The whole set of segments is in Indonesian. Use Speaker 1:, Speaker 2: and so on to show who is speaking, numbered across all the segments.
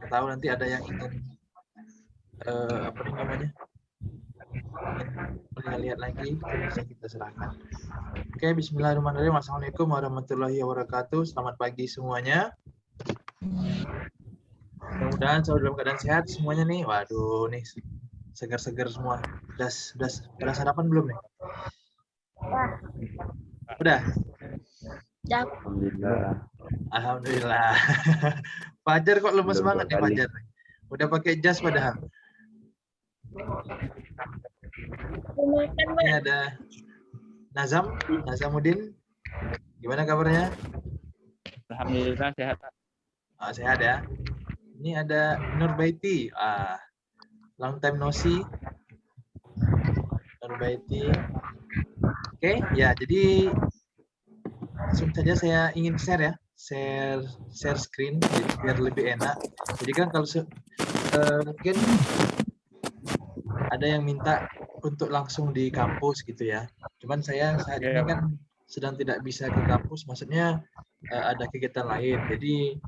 Speaker 1: Siapa tahu nanti ada yang ingin apa namanya, ingin lihat lagi, itu bisa kita serahkan. Oke, bismillahirrahmanirrahim. Assalamualaikum warahmatullahi wabarakatuh. Selamat pagi semuanya. Mudah-mudahan selalu dalam keadaan sehat semuanya nih. Waduh, nih segar-segar semua. Udah sarapan belum nih? Udah?
Speaker 2: Alhamdulillah.
Speaker 1: Alhamdulillah. Fajar kok lemes banget nih Fajar. Udah pakai jas padahal. Ini ada Nazamuddin. Gimana kabarnya?
Speaker 2: Alhamdulillah sehat.
Speaker 1: Sehat ya. Ini ada Nurbaiti. Long time no see. Nurbaiti. Oke, ya jadi langsung saja saya ingin share ya. Share screen biar lebih enak. Jadi kan kalau mungkin ada yang minta untuk langsung di kampus gitu ya. Cuman saya saat ini kan sedang tidak bisa ke kampus, maksudnya ada kegiatan lain. Jadi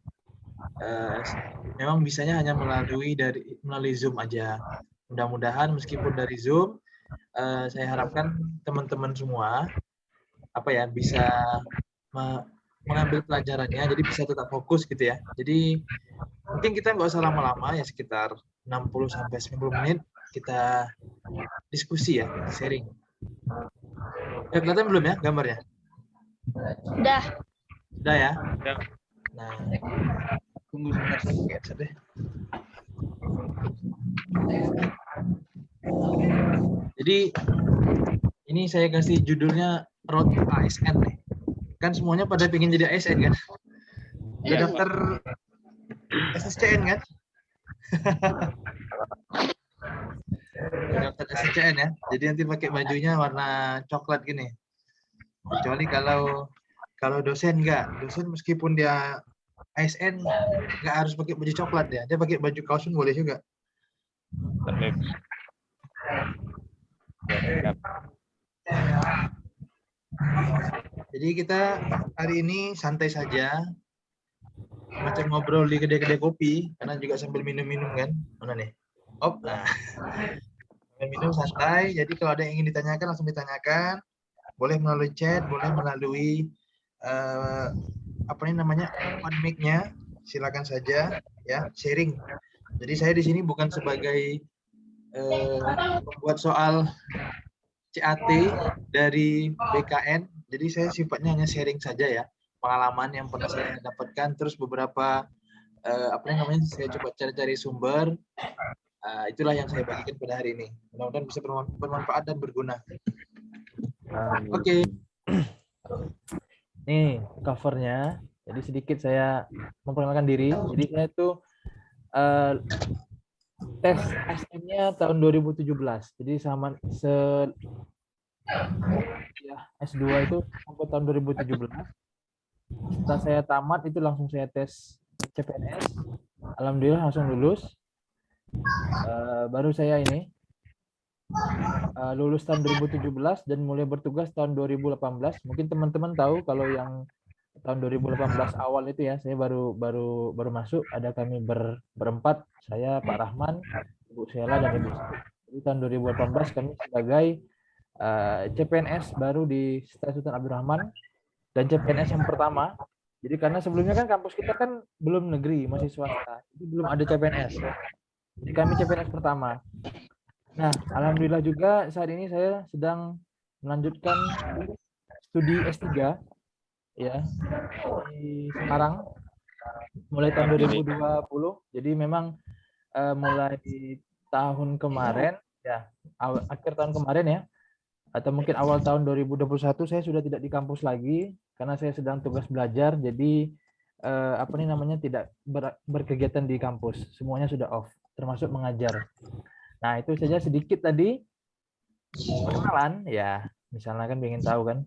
Speaker 1: memang bisanya hanya melalui Zoom aja. Mudah-mudahan meskipun dari Zoom, saya harapkan teman-teman semua bisa mengambil pelajarannya, jadi bisa tetap fokus gitu ya. Jadi mungkin kita nggak usah lama-lama ya, sekitar 60 sampai 90 menit kita diskusi ya, sharing. Kelihatan belum ya gambarnya?
Speaker 3: Udah.
Speaker 1: Udah ya? Nah, tunggu sebentar saya pakai headset deh. Jadi ini saya kasih judulnya Road to ASN nih. Kan semuanya pada pengen jadi ASN kan? Udah daftar SSCN kan? Daftar SSCN ya. Jadi nanti pakai bajunya warna coklat gini. Kecuali kalau dosen enggak. Dosen meskipun dia ASN nggak harus pakai baju coklat ya. Dia pakai baju kaos pun boleh juga. Jadi kita hari ini santai saja, macam ngobrol di kedai-kedai kopi, karena juga sambil minum-minum kan. Mana nih? Nah. Sambil minum santai. Jadi kalau ada yang ingin ditanyakan langsung ditanyakan. Boleh melalui chat, boleh melalui open mic-nya. Silakan saja ya, sharing. Jadi saya di sini bukan sebagai buat soal CAT dari BKN. Jadi saya sifatnya hanya sharing saja ya, pengalaman yang pernah saya dapatkan, terus beberapa saya coba cari-cari sumber. Itulah yang saya bagikan pada hari ini. Mudah-mudahan bisa bermanfaat dan berguna. Oke. Nih covernya. Jadi sedikit saya memperkenalkan diri. Jadi saya itu tes SM-nya tahun 2017. Jadi sama S2 itu sampai tahun 2017. Setelah saya tamat itu langsung saya tes CPNS. Alhamdulillah langsung lulus. Baru saya ini lulus tahun 2017 dan mulai bertugas tahun 2018. Mungkin teman-teman tahu kalau yang tahun 2018 awal itu ya, saya baru masuk. Ada kami berempat, saya, Pak Rahman, Ibu Sheila dan Ibu. Jadi tahun 2018 kami sebagai CPNS baru di Stasiun Sultan Abdurrahman dan CPNS yang pertama. Jadi karena sebelumnya kan kampus kita kan belum negeri, masih swasta, jadi belum ada CPNS. Jadi kami CPNS pertama. Nah, alhamdulillah juga saat ini saya sedang melanjutkan studi S3 ya di Semarang mulai tahun 2020. Jadi memang mulai tahun kemarin ya, akhir tahun kemarin ya, atau mungkin awal tahun 2021 saya sudah tidak di kampus lagi karena saya sedang tugas belajar. Jadi tidak berkegiatan di kampus, semuanya sudah off, termasuk mengajar. Nah, itu saja sedikit tadi perkenalan ya, misalnya kan ingin tahu kan.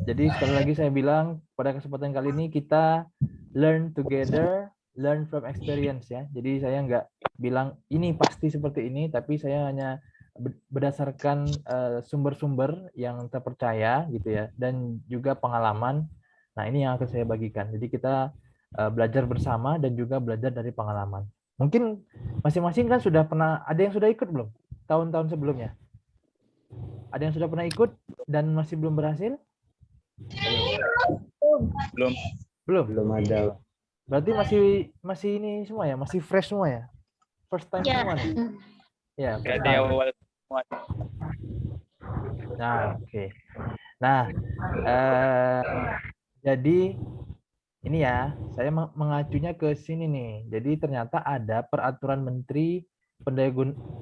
Speaker 1: Jadi sekali lagi saya bilang, pada kesempatan kali ini kita learn together, learn from experience ya. Jadi saya nggak bilang ini pasti seperti ini, tapi saya hanya berdasarkan sumber-sumber yang terpercaya gitu ya, dan juga pengalaman. Nah, ini yang akan saya bagikan. Jadi kita belajar bersama dan juga belajar dari pengalaman. Mungkin masing-masing kan sudah pernah, ada yang sudah ikut belum? Tahun-tahun sebelumnya. Ada yang sudah pernah ikut dan masih belum berhasil?
Speaker 2: Belum.
Speaker 1: Belum.
Speaker 4: Belum ada.
Speaker 1: Berarti masih ini semua ya, masih fresh semua ya? First time
Speaker 3: Ya.
Speaker 1: semua nih? Ya, first
Speaker 2: Berarti
Speaker 1: time.
Speaker 2: awal semua.
Speaker 1: Nah, oke. Nah, jadi ini ya, saya mengacunya ke sini nih. Jadi ternyata ada peraturan Menteri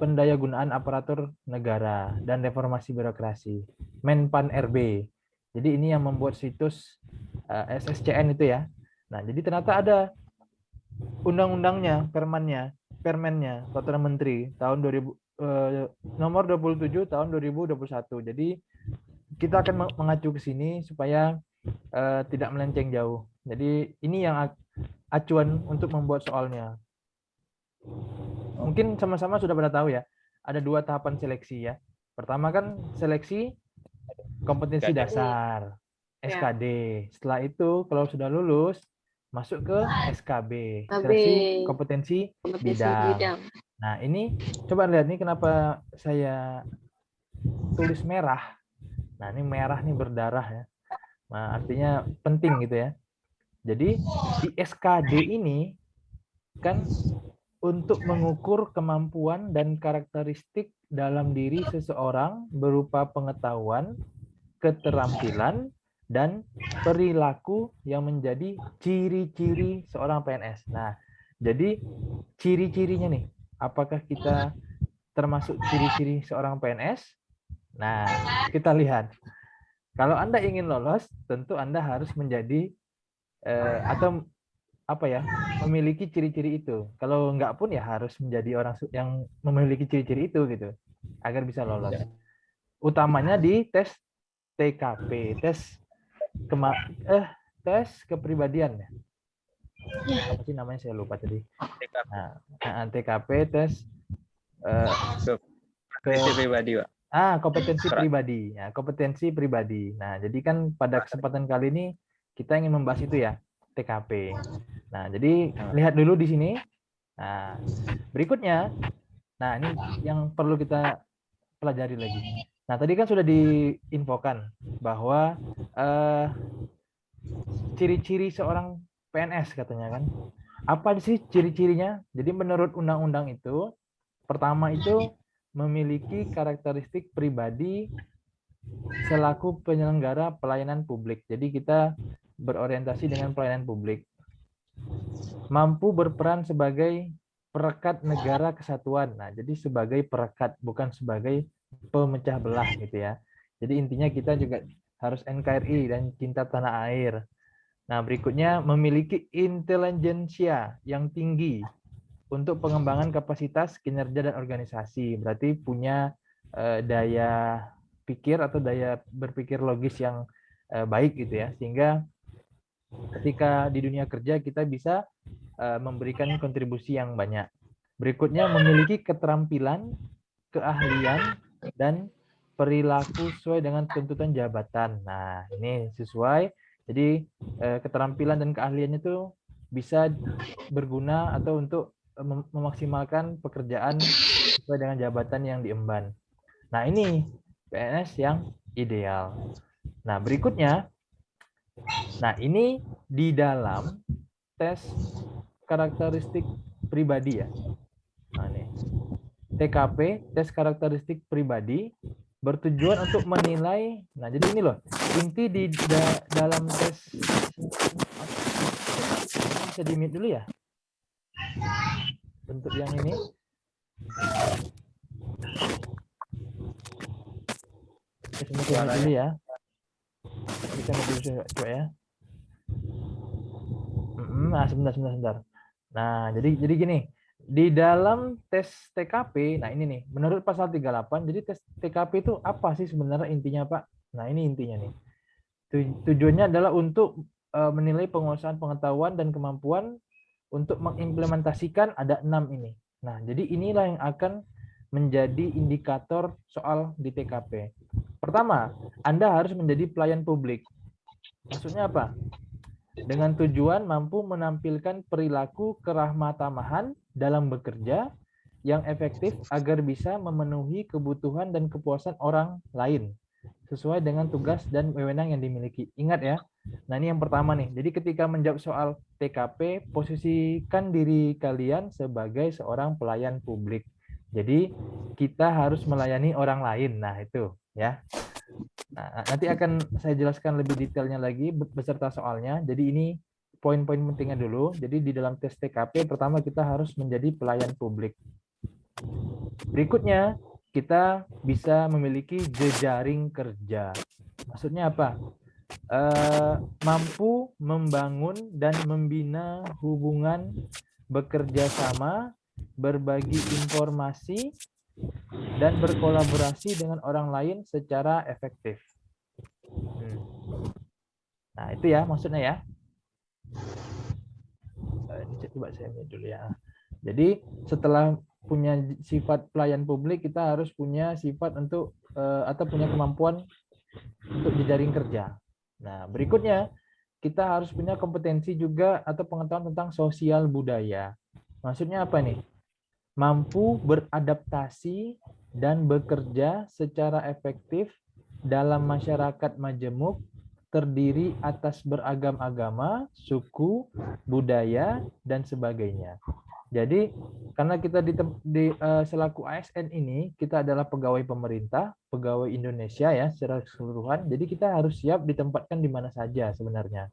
Speaker 1: Pendayagunaan Aparatur Negara dan Reformasi Birokrasi, Menpan RB. Jadi ini yang membuat situs SSCN itu ya. Nah, jadi ternyata ada undang-undangnya, permennya, peraturan Menteri tahun 2000 nomor 27 tahun 2021. Jadi kita akan mengacu ke sini supaya tidak melenceng jauh. Jadi ini yang acuan untuk membuat soalnya. Mungkin sama-sama sudah pada tahu ya, ada 2 tahapan seleksi ya. Pertama kan seleksi kompetensi dasar, SKD. Setelah itu kalau sudah lulus, masuk ke SKB, seleksi kompetensi bidang. Nah ini coba lihat nih kenapa saya tulis merah. Nah ini merah nih berdarah ya. Nah, artinya penting gitu ya. Jadi di SKD ini kan untuk mengukur kemampuan dan karakteristik dalam diri seseorang berupa pengetahuan, keterampilan, dan perilaku yang menjadi ciri-ciri seorang PNS. Nah, jadi ciri-cirinya nih, apakah kita termasuk ciri-ciri seorang PNS? Nah, kita lihat. Kalau Anda ingin lolos, tentu Anda harus menjadi atau apa ya, memiliki ciri-ciri itu. Kalau enggak pun ya harus menjadi orang yang memiliki ciri-ciri itu gitu, agar bisa lolos. Utamanya di tes TKP, tes kepribadian ya. Apa sih namanya, saya lupa tadi. Nah, TKP tes
Speaker 2: pribadi, Pak.
Speaker 1: Kompetensi pribadi. Ya, kompetensi pribadi. Nah, jadi kan pada kesempatan kali ini kita ingin membahas itu ya, TKP. Nah, jadi lihat dulu di sini. Nah, berikutnya, nah ini yang perlu kita pelajari lagi. Nah, tadi kan sudah diinfokan bahwa ciri-ciri seorang PNS katanya kan. Apa sih ciri-cirinya? Jadi menurut undang-undang itu, pertama itu memiliki karakteristik pribadi selaku penyelenggara pelayanan publik. Jadi kita berorientasi dengan pelayanan publik. Mampu berperan sebagai perekat negara kesatuan. Nah, jadi sebagai perekat, bukan sebagai pemecah belah gitu ya. Jadi intinya kita juga harus NKRI dan cinta tanah air. Nah, berikutnya memiliki intelijensia yang tinggi untuk pengembangan kapasitas kinerja dan organisasi. Berarti punya daya pikir atau daya berpikir logis yang baik gitu ya, sehingga ketika di dunia kerja kita bisa memberikan kontribusi yang banyak. Berikutnya memiliki keterampilan, keahlian, dan perilaku sesuai dengan tuntutan jabatan. Nah, ini sesuai. Jadi keterampilan dan keahliannya itu bisa berguna atau untuk memaksimalkan pekerjaan sesuai dengan jabatan yang diemban. Nah, ini PNS yang ideal. Nah, berikutnya, nah ini di dalam tes karakteristik pribadi ya. Nah, ini TKP, tes karakteristik pribadi, bertujuan untuk menilai. Nah, jadi ini loh, inti di dalam tes. Bisa di-mute dulu ya. Untuk yang ini. Kita dulu ya. Kita dulu coba ya. Nah, sebentar. Nah, jadi gini. Di dalam tes TKP, nah ini nih, menurut pasal 38, jadi tes TKP itu apa sih sebenarnya intinya, Pak? Nah, ini intinya nih. Tujuannya adalah untuk menilai penguasaan pengetahuan dan kemampuan untuk mengimplementasikan ada 6 ini. Nah, jadi inilah yang akan menjadi indikator soal di TKP. Pertama, Anda harus menjadi pelayan publik. Maksudnya apa? dengan tujuan mampu menampilkan perilaku kerahmatamahan dalam bekerja yang efektif agar bisa memenuhi kebutuhan dan kepuasan orang lain sesuai dengan tugas dan wewenang yang dimiliki. Ingat ya. Nah, ini yang pertama nih. Jadi ketika menjawab soal TKP, posisikan diri kalian sebagai seorang pelayan publik. Jadi kita harus melayani orang lain. Nah, itu ya. Nah, nanti akan saya jelaskan lebih detailnya lagi beserta soalnya. Jadi ini poin-poin pentingnya dulu. Jadi di dalam tes TKP pertama kita harus menjadi pelayan publik. Berikutnya, kita bisa memiliki jejaring kerja. Maksudnya apa? Mampu membangun dan membina hubungan bekerja sama, berbagi informasi, dan berkolaborasi dengan orang lain secara efektif. Nah, itu ya maksudnya ya. Ini coba saya lihat dulu ya. Jadi setelah punya sifat pelayan publik, kita harus punya sifat untuk atau punya kemampuan untuk jejaring kerja. Nah, berikutnya kita harus punya kompetensi juga atau pengetahuan tentang sosial budaya. Maksudnya apa nih? Mampu beradaptasi dan bekerja secara efektif dalam masyarakat majemuk terdiri atas beragam agama, suku, budaya, dan sebagainya. Jadi karena kita selaku ASN ini, kita adalah pegawai pemerintah, pegawai Indonesia ya secara keseluruhan. Jadi kita harus siap ditempatkan di mana saja sebenarnya.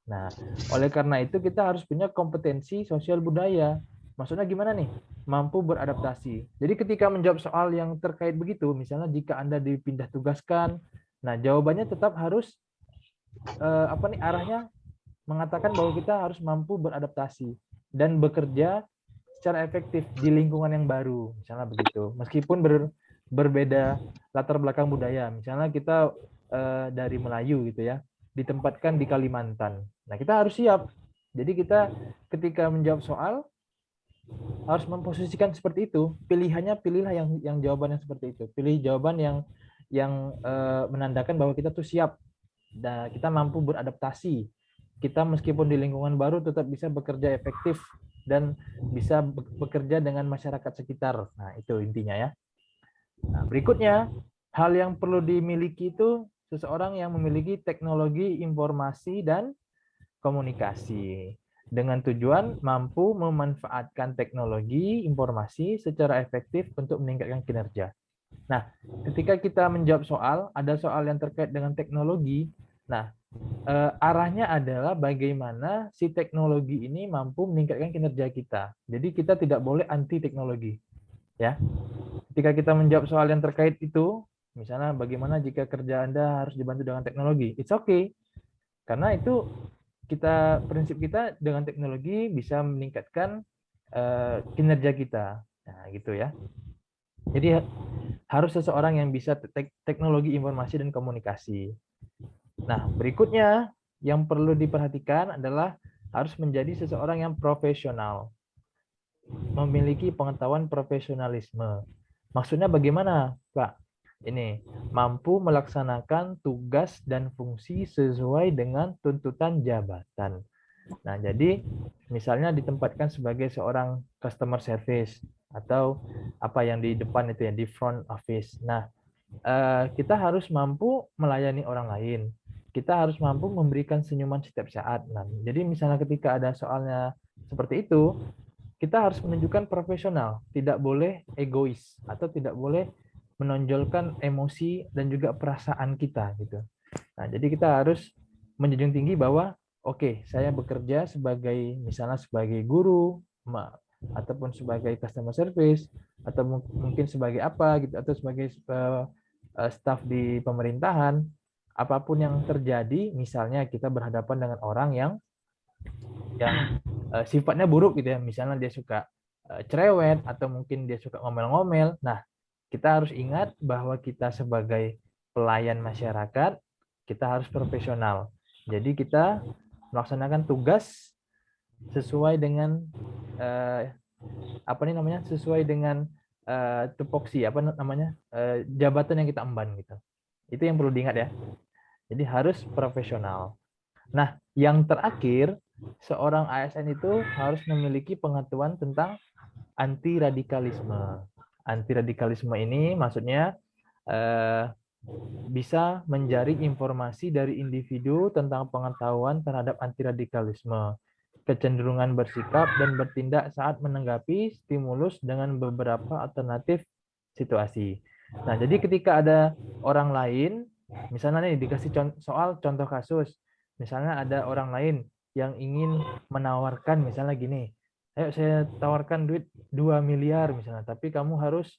Speaker 1: Nah, oleh karena itu kita harus punya kompetensi sosial budaya. Maksudnya gimana nih? Mampu beradaptasi. Jadi ketika menjawab soal yang terkait begitu, misalnya jika Anda dipindah tugaskan, nah jawabannya tetap harus arahnya mengatakan bahwa kita harus mampu beradaptasi dan bekerja secara efektif di lingkungan yang baru, misalnya begitu. Meskipun berbeda latar belakang budaya, misalnya kita dari Melayu gitu ya, ditempatkan di Kalimantan. Nah, kita harus siap. Jadi kita ketika menjawab soal harus memposisikan seperti itu. Pilihannya pilihlah yang jawaban yang seperti itu. Pilih jawaban yang menandakan bahwa kita tuh siap dan kita mampu beradaptasi. Kita meskipun di lingkungan baru tetap bisa bekerja efektif dan bisa bekerja dengan masyarakat sekitar. Nah, itu intinya ya. Nah, berikutnya, hal yang perlu dimiliki itu seseorang yang memiliki teknologi informasi dan komunikasi dengan tujuan mampu memanfaatkan teknologi informasi secara efektif untuk meningkatkan kinerja. Nah, ketika kita menjawab soal, ada soal yang terkait dengan teknologi. Nah, arahnya adalah bagaimana si teknologi ini mampu meningkatkan kinerja kita. Jadi kita tidak boleh anti teknologi. Ya. Ketika kita menjawab soal yang terkait itu, misalnya bagaimana jika kerja Anda harus dibantu dengan teknologi, it's okay. Karena itu prinsip kita dengan teknologi bisa meningkatkan kinerja kita. Nah, gitu ya. Jadi harus seseorang yang bisa teknologi informasi dan komunikasi. Nah, berikutnya yang perlu diperhatikan adalah harus menjadi seseorang yang profesional. Memiliki pengetahuan profesionalisme. Maksudnya bagaimana, Pak? Ini, mampu melaksanakan tugas dan fungsi sesuai dengan tuntutan jabatan. Nah, jadi misalnya ditempatkan sebagai seorang customer service atau apa yang di depan itu ya, di front office. Nah, kita harus mampu melayani orang lain. Kita harus mampu memberikan senyuman setiap saat. Nah, jadi misalnya ketika ada soalnya seperti itu, kita harus menunjukkan profesional, tidak boleh egois atau tidak boleh menonjolkan emosi dan juga perasaan kita gitu. Nah, jadi kita harus menjunjung tinggi bahwa oke, saya bekerja sebagai misalnya sebagai guru ataupun sebagai customer service atau mungkin sebagai apa gitu atau sebagai staf di pemerintahan, apapun yang terjadi, misalnya kita berhadapan dengan orang yang sifatnya buruk gitu ya, misalnya dia suka cerewet atau mungkin dia suka ngomel-ngomel. Nah, kita harus ingat bahwa kita sebagai pelayan masyarakat, kita harus profesional. Jadi kita melaksanakan tugas sesuai dengan sesuai dengan tupoksi jabatan yang kita emban gitu. Itu yang perlu diingat ya. Jadi harus profesional. Nah, Yang terakhir, seorang ASN itu harus memiliki pengetahuan tentang anti radikalisme. Anti radikalisme ini maksudnya bisa menjaring informasi dari individu tentang pengetahuan terhadap anti radikalisme, kecenderungan bersikap dan bertindak saat menanggapi stimulus dengan beberapa alternatif situasi. Nah, jadi ketika ada orang lain, misalnya nih dikasih soal contoh kasus, misalnya ada orang lain yang ingin menawarkan misalnya gini, ayo saya tawarkan duit 2 miliar misalnya, tapi kamu harus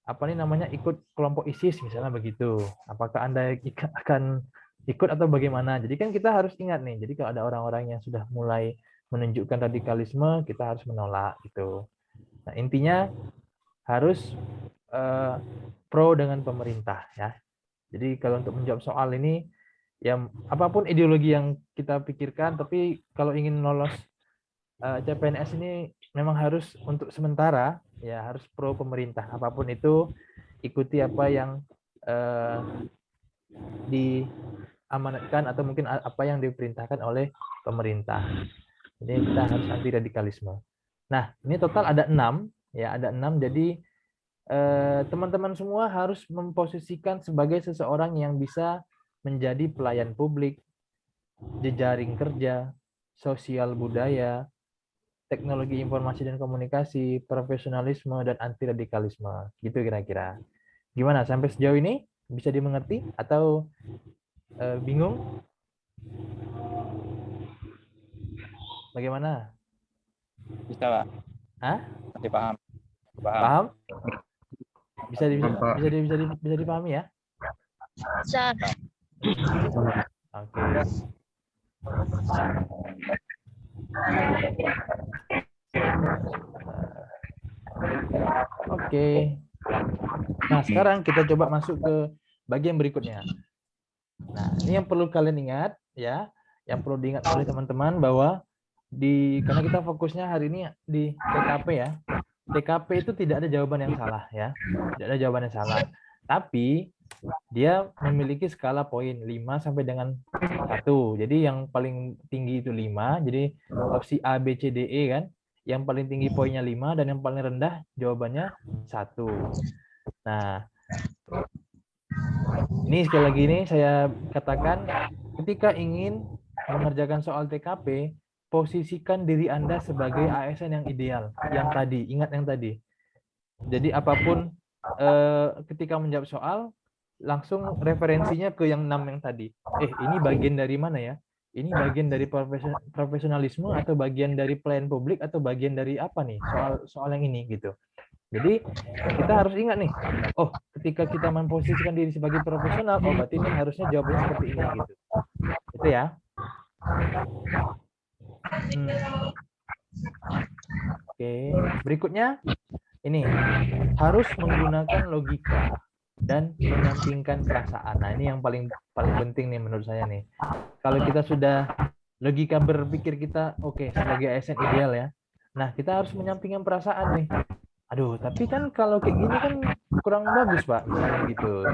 Speaker 1: apa nih namanya ikut kelompok ISIS misalnya begitu. Apakah Anda akan ikut atau bagaimana? Jadi kan kita harus ingat nih. Jadi kalau ada orang-orang yang sudah mulai menunjukkan radikalisme, kita harus menolak gitu. Nah, intinya harus pro dengan pemerintah ya. Jadi kalau untuk menjawab soal ini, ya apapun ideologi yang kita pikirkan, tapi kalau ingin lolos CPNS ini memang harus untuk sementara ya harus pro pemerintah. Apapun itu ikuti apa yang diamanatkan atau mungkin apa yang diperintahkan oleh pemerintah. Jadi kita harus anti radikalisme. Nah, ini total ada 6 ya, ada 6. Jadi teman-teman semua harus memposisikan sebagai seseorang yang bisa menjadi pelayan publik, jejaring kerja, sosial budaya, teknologi informasi dan komunikasi, profesionalisme, dan anti radikalisme. Gitu kira-kira. Gimana sampai sejauh ini? Bisa dimengerti atau bingung? Bagaimana?
Speaker 2: Bisa, Pak.
Speaker 1: Hah?
Speaker 2: Masih paham.
Speaker 1: Paham? Bisa dipahami ya?
Speaker 3: Bisa.
Speaker 1: Oke. Oke. Nah, sekarang kita coba masuk ke bagian berikutnya. Nah, ini yang perlu kalian ingat ya, yang perlu diingat oleh teman-teman bahwa karena kita fokusnya hari ini di TKP ya. TKP itu tidak ada jawaban yang salah ya. Tidak ada jawaban yang salah. Tapi dia memiliki skala poin 5 sampai dengan 1. Jadi yang paling tinggi itu 5. Jadi opsi A, B, C, D, E kan. Yang paling tinggi poinnya 5 dan yang paling rendah jawabannya 1. Nah, ini sekali lagi ini saya katakan ketika ingin mengerjakan soal TKP, posisikan diri Anda sebagai ASN yang ideal, yang tadi, ingat yang tadi. Jadi apapun ketika menjawab soal, langsung referensinya ke yang 6 yang tadi. Ini bagian dari mana ya? Ini bagian dari profesionalisme atau bagian dari pelayan publik atau bagian dari apa nih soal yang ini gitu. Jadi kita harus ingat nih, oh ketika kita memposisikan diri sebagai profesional, oh berarti ini harusnya jawabannya seperti ini gitu. Itu ya. Oke, berikutnya ini harus menggunakan logika dan menyampingkan perasaan. Nah, ini yang paling penting nih menurut saya nih. Kalau kita sudah logika berpikir kita oke, sebagai ASN ideal ya. Nah, kita harus menyampingkan perasaan nih. Aduh, tapi kan kalau kayak gini kan kurang bagus, Pak, misalnya gitu.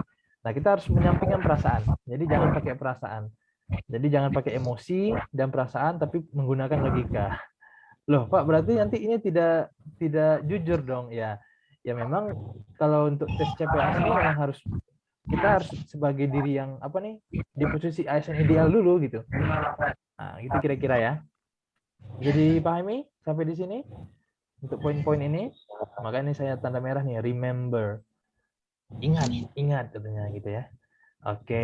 Speaker 1: Nah, kita harus menyampingkan perasaan. Jadi jangan pakai perasaan. Jadi jangan pakai emosi dan perasaan, tapi menggunakan logika. Loh, Pak, berarti nanti ini tidak jujur dong ya. Ya memang kalau untuk tes CPNS ini memang kita harus sebagai diri yang apa nih di posisi ASN ideal dulu gitu. Nah, gitu kira-kira ya. Jadi dipahami sampai di sini untuk poin-poin ini. Makanya saya tanda merah nih, remember. Ingat katanya gitu ya. Oke.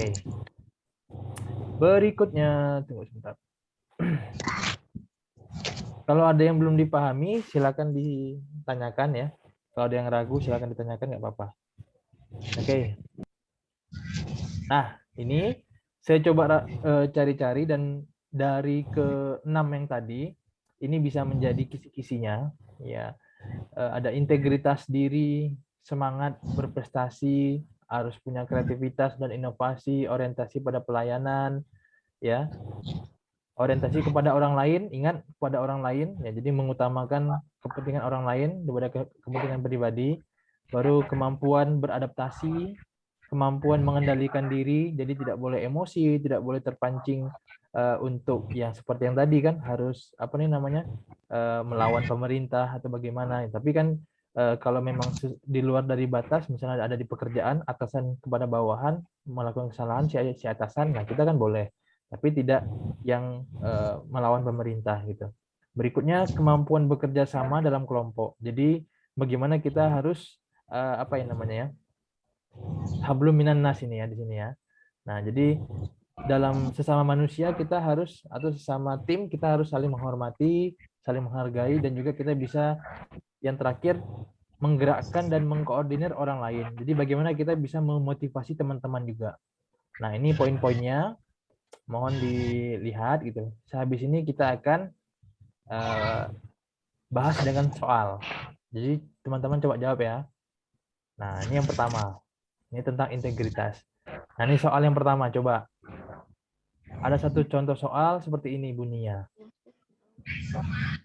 Speaker 1: Berikutnya, tunggu sebentar. Kalau ada yang belum dipahami, silakan ditanyakan ya. Kalau ada yang ragu, silakan ditanyakan, nggak apa-apa. Oke. Nah, ini saya coba cari-cari dan dari ke-6 yang tadi, ini bisa menjadi kisi-kisinya. Ya, ada integritas diri, semangat berprestasi, harus punya kreativitas dan inovasi, orientasi pada pelayanan, ya. Orientasi kepada orang lain, ingat kepada orang lain, ya. Jadi mengutamakan kepentingan orang lain daripada kepentingan pribadi. Baru kemampuan beradaptasi, kemampuan mengendalikan diri, jadi tidak boleh emosi, tidak boleh terpancing untuk yang seperti yang tadi kan harus apa nih namanya melawan pemerintah atau bagaimana. Tapi kan kalau memang di luar dari batas, misalnya ada di pekerjaan atasan kepada bawahan melakukan kesalahan si atasan, nah kita kan boleh. Tapi tidak yang melawan pemerintah gitu. Berikutnya kemampuan bekerja sama dalam kelompok. Jadi bagaimana kita harus apa yang namanya ya? Hablum minan nas ini ya di sini ya. Nah, jadi dalam sesama manusia kita harus atau sesama tim kita harus saling menghormati, saling menghargai dan juga kita bisa yang terakhir menggerakkan dan mengkoordinir orang lain. Jadi bagaimana kita bisa memotivasi teman-teman juga. Nah, ini poin-poinnya. Mohon dilihat gitu. Sehabis ini kita akan bahas dengan soal. Jadi teman-teman coba jawab ya. Nah, ini yang pertama. Ini tentang integritas. Nah, ini soal yang pertama, coba. Ada satu contoh soal seperti ini bunyinya.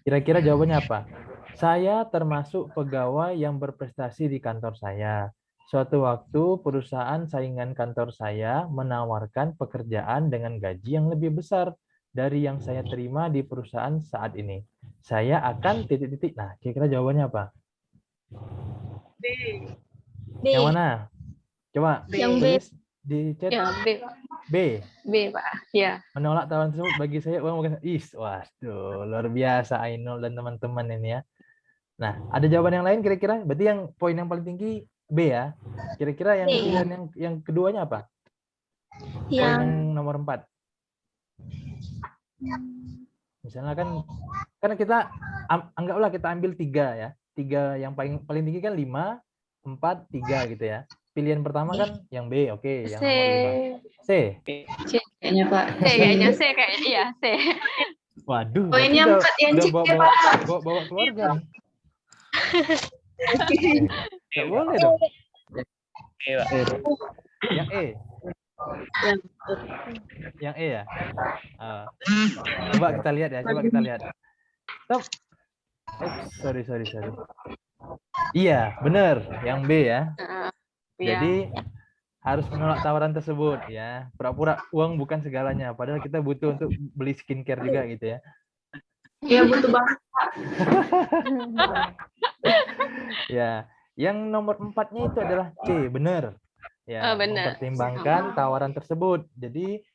Speaker 1: Kira-kira jawabannya apa? Saya termasuk pegawai yang berprestasi di kantor saya. Suatu waktu perusahaan saingan kantor saya menawarkan pekerjaan dengan gaji yang lebih besar dari yang saya terima di perusahaan saat ini. Saya akan titik-titik. Nah, kira-kira jawabannya apa?
Speaker 3: B.
Speaker 1: Yang mana? Coba
Speaker 3: Yang B.
Speaker 1: tulis di chat.
Speaker 3: Ya, B, Pak.
Speaker 1: B.
Speaker 3: B, Pak. Ya.
Speaker 1: Menolak tawaran tersebut bagi saya uang bukan waduh, luar biasa Ainul dan teman-teman ini ya. Nah, ada jawaban yang lain kira-kira? Berarti yang poin yang paling tinggi B ya. Kira-kira yang pilihan yang keduanya apa? Poin yang nomor 4. Misalnya kan karena kita anggaplah kita ambil 3 ya. 3 yang paling tinggi kan 5, 4, 3 gitu ya. Pilihan pertama kan yang B, oke, yang
Speaker 3: C.
Speaker 1: nomor 5. C.
Speaker 3: C kayaknya, Pak. C kayaknya, C kayaknya. Iya, C.
Speaker 1: Waduh,
Speaker 3: Poinnya 4 yang C, Pak.
Speaker 1: bawa keluarga nih. Nggak boleh dong. Yang E. Yang E ya. Coba kita lihat ya. Coba kita lihat. Stop. Sorry. Iya, benar. Yang B ya. Jadi harus menolak tawaran tersebut ya. Pura-pura uang bukan segalanya. Padahal kita butuh untuk beli skincare juga gitu ya.
Speaker 3: Iya, butuh banget.
Speaker 1: Ya, yang nomor 4-nya itu adalah C, benar. Ya,
Speaker 3: benar.
Speaker 1: mempertimbangkan tawaran tersebut. Jadi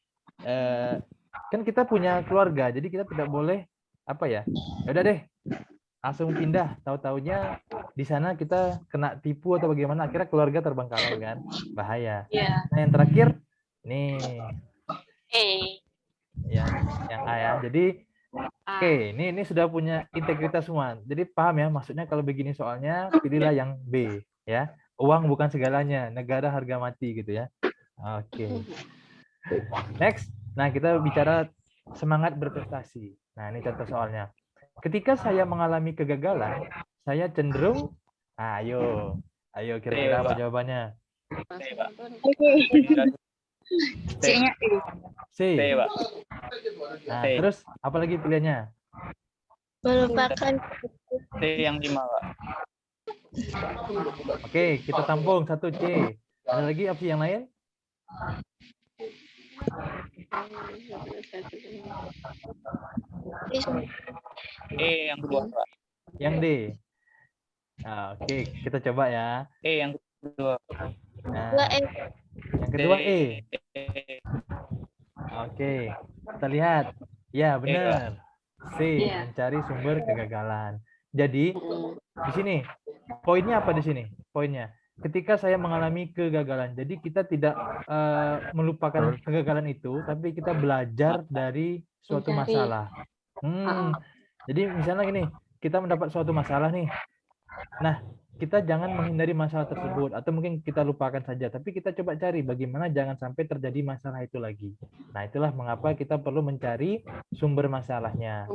Speaker 1: kan kita punya keluarga, jadi kita tidak boleh apa ya? Udah deh, langsung pindah. Tahu-taunya di sana kita kena tipu atau bagaimana? Akhirnya keluarga terbengkalai kan, bahaya.
Speaker 3: Iya.
Speaker 1: Nah, yang terakhir, nih, yang A ya. Jadi Oke, ini sudah punya integritas semua. Jadi paham ya, maksudnya kalau begini soalnya pilihlah yang B ya. Uang bukan segalanya, negara harga mati gitu ya. Oke. Next. Nah, kita bicara semangat berprestasi. Nah, ini contoh soalnya. Ketika saya mengalami kegagalan, saya cenderung ayo kira-kira apa jawabannya?
Speaker 3: C-nya E.
Speaker 1: C. Nah, terus apa lagi pilihannya?
Speaker 3: Melupakan.
Speaker 2: C yang 5, Pak.
Speaker 1: Oke, kita tampung 1 C. Ada lagi opsi yang lain?
Speaker 2: E yang kedua, Pak.
Speaker 1: Yang D. Nah, oke, kita coba ya.
Speaker 2: E yang kedua.
Speaker 1: Nah, yang kedua E. Oke, kita lihat. Ya, benar. C, mencari sumber kegagalan. Jadi, di sini poinnya apa di sini? Poinnya, ketika saya mengalami kegagalan, jadi kita tidak melupakan kegagalan itu, tapi kita belajar dari suatu masalah. Jadi misalnya gini, kita mendapat suatu masalah nih. Nah, kita jangan menghindari masalah tersebut atau mungkin kita lupakan saja, tapi kita coba cari bagaimana jangan sampai terjadi masalah itu lagi. Nah, itulah mengapa kita perlu mencari sumber masalahnya.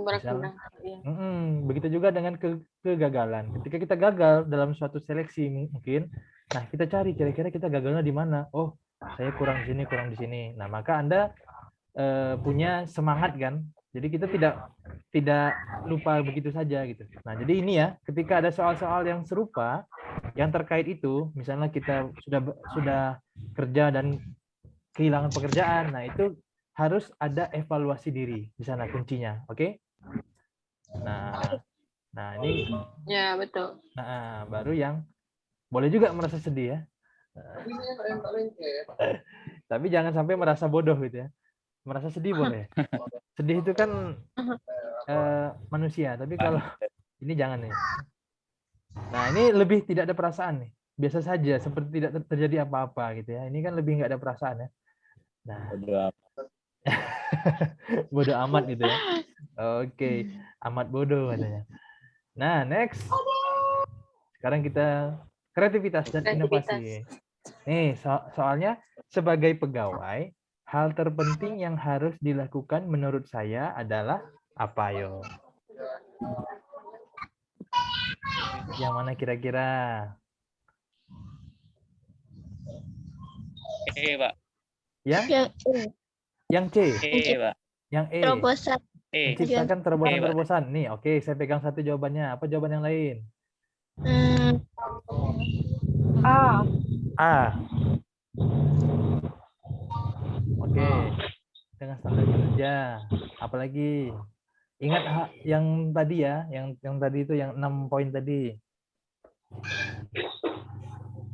Speaker 1: Begitu juga dengan kegagalan. Ketika kita gagal dalam suatu seleksi mungkin, nah kita cari kira-kira kita gagalnya di mana. Oh, saya kurang di sini. Nah, maka Anda punya semangat kan. Jadi kita tidak lupa begitu saja gitu. Nah, jadi ini ya, ketika ada soal-soal yang serupa yang terkait itu, misalnya kita sudah kerja dan kehilangan pekerjaan, nah itu harus ada evaluasi diri di sana kuncinya, oke? Nah ini
Speaker 3: Ya, betul.
Speaker 1: baru yang boleh juga merasa sedih ya. Tapi jangan sampai merasa bodoh gitu ya. Merasa sedih boleh. Sedih itu kan manusia, tapi kalau ini jangan nih. Nah ini lebih tidak ada perasaan nih. Biasa saja, seperti tidak terjadi apa-apa gitu ya. Ini kan lebih nggak ada perasaan ya. Nah, bodoh amat gitu ya. Oke, amat bodoh katanya. Nah, next. Sekarang kita kreativitas dan inovasi. Nih, soalnya sebagai pegawai, hal terpenting yang harus dilakukan menurut saya adalah apa yo? Yang mana kira-kira?
Speaker 2: Pak.
Speaker 1: Ya? Yang C.
Speaker 2: Pak.
Speaker 1: Yang E.
Speaker 4: Terobosan.
Speaker 1: Menciptakan terobosan-terobosan. Nih, oke, saya pegang satu jawabannya. Apa jawaban yang lain? A. Oke. Dengan standar kinerja. Apalagi? Ingat yang tadi ya, yang tadi itu yang 6 poin tadi.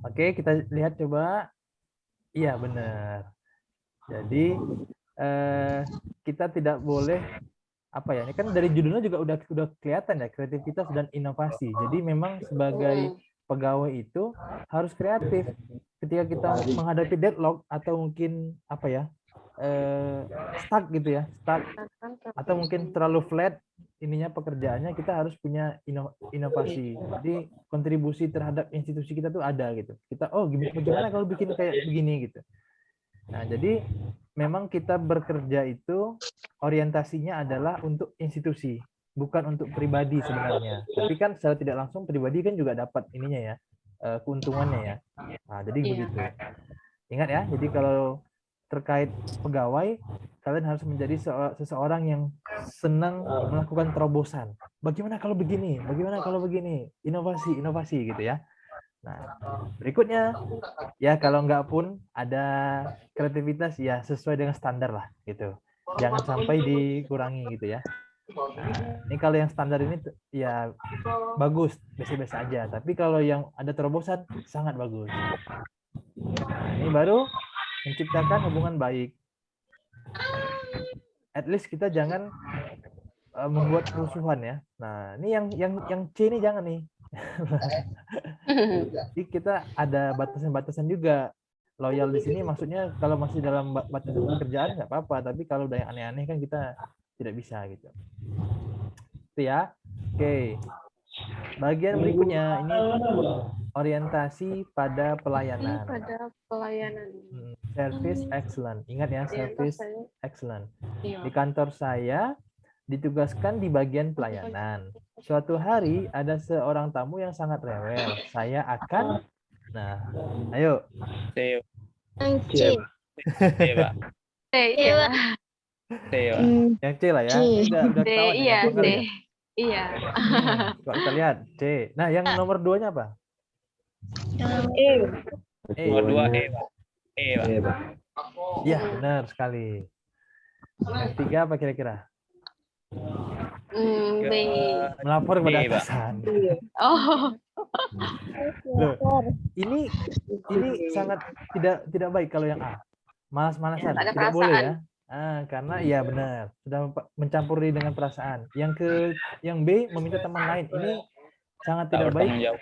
Speaker 1: Oke, kita lihat coba. Iya, benar. Jadi kita tidak boleh apa ya? Ini kan dari judulnya juga udah kelihatan ya, kreativitas dan inovasi. Jadi memang sebagai pegawai itu harus kreatif. Ketika kita menghadapi deadlock atau mungkin apa ya? Stuck gitu ya, stuck atau mungkin terlalu flat ininya pekerjaannya, kita harus punya inovasi. Jadi kontribusi terhadap institusi kita tuh ada gitu. Kita gimana kalau bikin kayak begini gitu. Nah, jadi memang kita bekerja itu orientasinya adalah untuk institusi, bukan untuk pribadi sebenarnya. Tapi kan secara tidak langsung pribadi kan juga dapat ininya ya, keuntungannya ya. Nah, jadi begitu. Ingat ya, jadi kalau terkait pegawai, kalian harus menjadi seseorang yang senang melakukan terobosan. Bagaimana kalau begini? Bagaimana kalau begini? Inovasi gitu ya. Nah, berikutnya, ya kalau nggak pun ada kreativitas ya sesuai dengan standar lah gitu. Jangan sampai dikurangi gitu ya. Nah, ini kalau yang standar ini ya bagus, biasa-biasa aja. Tapi kalau yang ada terobosan sangat bagus. Nah, ini baru menciptakan hubungan baik. At least kita jangan membuat kerusuhan ya. Nah, ini yang C ini jangan nih. Jadi kita ada batasan-batasan juga. Loyal di sini maksudnya kalau masih dalam batasan pekerjaan nggak apa-apa, tapi kalau udah yang aneh-aneh kan kita tidak bisa gitu. Itu ya. Oke. Bagian berikutnya ini orientasi pada pelayanan. Service excellent. Ingat ya, service excellent. Di kantor saya ditugaskan di bagian pelayanan. Suatu hari ada seorang tamu yang sangat rewel. Saya akan, nah, ayo. Yang C lah ya. Udah ketahuan ya.
Speaker 3: Iya.
Speaker 1: Coba kita lihat C. Nah, yang nomor 2-nya apa?
Speaker 2: Nomor 2 Pak. Pak.
Speaker 1: Iya, benar sekali. Yang 3 apa kira-kira?
Speaker 3: B.
Speaker 1: Melapor kepada atasan. Loh, ini sangat tidak baik kalau yang A. Malas-malasan, tidak boleh ya. Karena iya benar, sudah mencampuri dengan perasaan. Yang B meminta teman lain, ini sangat tidak baik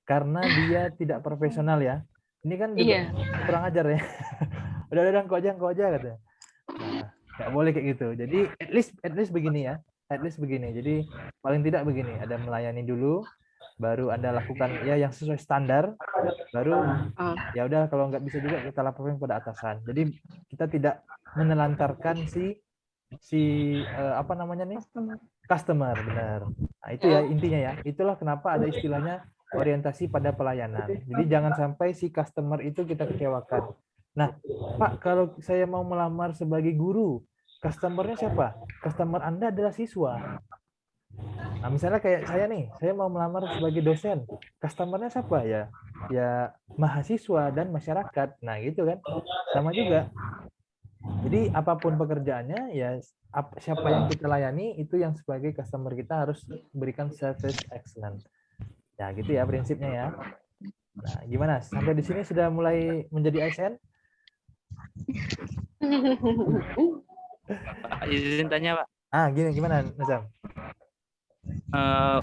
Speaker 1: karena dia tidak profesional ya. Ini kan juga kurang ajar ya. Udah engkau aja katanya. Nah, nggak boleh kayak gitu. Jadi at least begini ya. At least begini. Jadi paling tidak begini, ada melayani dulu, baru Anda lakukan ya yang sesuai standar, baru ya udah kalau nggak bisa juga kita laporkan pada atasan. Jadi kita tidak menelantarkan apa namanya nih? Customer, benar. Nah, itu ya intinya ya. Itulah kenapa ada istilahnya orientasi pada pelayanan. Jadi jangan sampai si customer itu kita kecewakan. Nah, Pak, kalau saya mau melamar sebagai guru, customer-nya siapa? Customer Anda adalah siswa. Nah, misalnya kayak saya nih, saya mau melamar sebagai dosen. Customer-nya siapa ya? Ya mahasiswa dan masyarakat. Nah, gitu kan. Sama juga. Jadi apapun pekerjaannya, ya siapa yang kita layani itu yang sebagai customer kita harus berikan service excellent. Ya gitu ya prinsipnya ya. Nah, gimana? Sampai di sini sudah mulai menjadi ASN?
Speaker 2: Pak, izin tanya Pak.
Speaker 1: Gimana Nazam?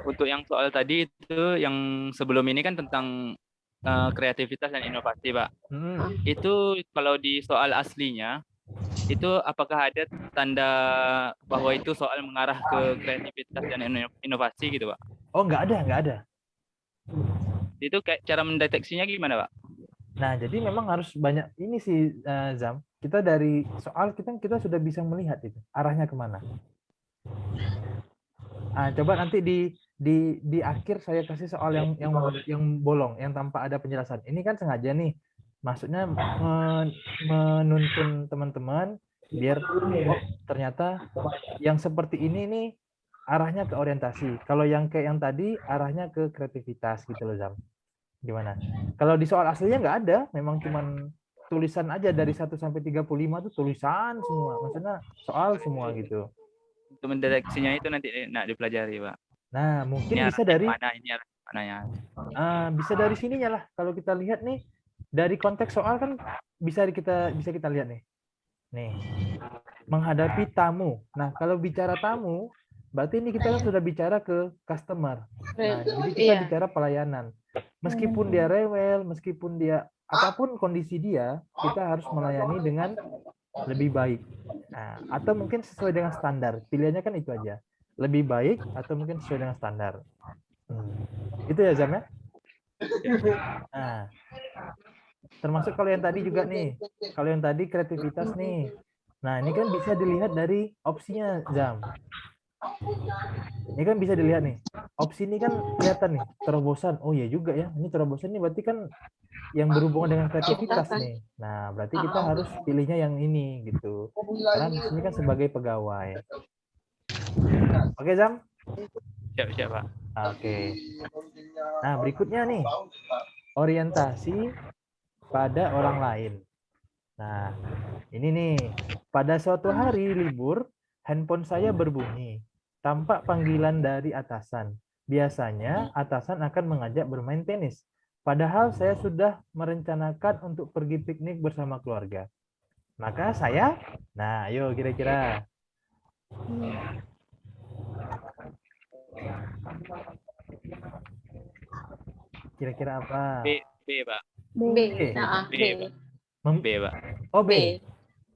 Speaker 2: Untuk yang soal tadi itu yang sebelum ini kan tentang kreativitas dan inovasi Pak. Itu kalau di soal aslinya itu apakah ada tanda bahwa itu soal mengarah ke kreativitas dan inovasi gitu Pak?
Speaker 1: Oh nggak ada.
Speaker 2: Itu kayak cara mendeteksinya gimana Pak?
Speaker 1: Nah jadi memang harus banyak ini sih Zam. Kita dari soal kita sudah bisa melihat itu arahnya kemana. Coba nanti di akhir saya kasih soal yang bolong, yang tanpa ada penjelasan. Ini kan sengaja nih, maksudnya menuntun teman-teman biar ternyata yang seperti ini nih arahnya ke orientasi. Kalau yang kayak yang tadi arahnya ke kreativitas gitu loh Zam. Gimana? Kalau di soal aslinya nggak ada, memang cuman tulisan aja dari 1 sampai 35 tuh tulisan semua. Maksudnya soal semua gitu.
Speaker 2: Untuk mendeteksinya itu nanti dipelajari Pak.
Speaker 1: Nah, mungkin
Speaker 2: Ini
Speaker 1: bisa dari
Speaker 2: mana ini arah mananya.
Speaker 1: Bisa dari sininya lah. Kalau kita lihat nih dari konteks soal kan bisa kita lihat nih. Nih. Menghadapi tamu. Nah, kalau bicara tamu, berarti ini kita kan sudah bicara ke customer. Nah, jadi kita bicara pelayanan. Meskipun dia rewel, meskipun dia apapun kondisi dia, kita harus melayani dengan lebih baik. Nah, atau mungkin sesuai dengan standar. Pilihannya kan itu aja. Lebih baik atau mungkin sesuai dengan standar. Itu ya Zam ya? Nah, termasuk kalau yang tadi juga nih. Kalau yang tadi kreativitas nih. Nah, ini kan bisa dilihat dari opsinya Zam. Ini kan bisa dilihat nih. Opsi ini kan kelihatan nih, terobosan. Oh iya juga ya. Ini terobosan ini berarti kan yang berhubungan dengan kreativitas nih. Nah, berarti kita harus pilihnya yang ini gitu. Karena di sini kan sebagai pegawai. Oke, Zam?
Speaker 2: Siap, Pak.
Speaker 1: Oke. Nah, berikutnya nih. Orientasi pada orang lain. Nah, ini nih. Pada suatu hari libur, handphone saya berbunyi. Tampak panggilan dari atasan. Biasanya atasan akan mengajak bermain tenis. Padahal saya sudah merencanakan untuk pergi piknik bersama keluarga. Maka saya, nah ayo kira-kira. Kira-kira apa?
Speaker 2: B, Pak.
Speaker 3: B.
Speaker 2: B, Pak.
Speaker 1: Oh, B.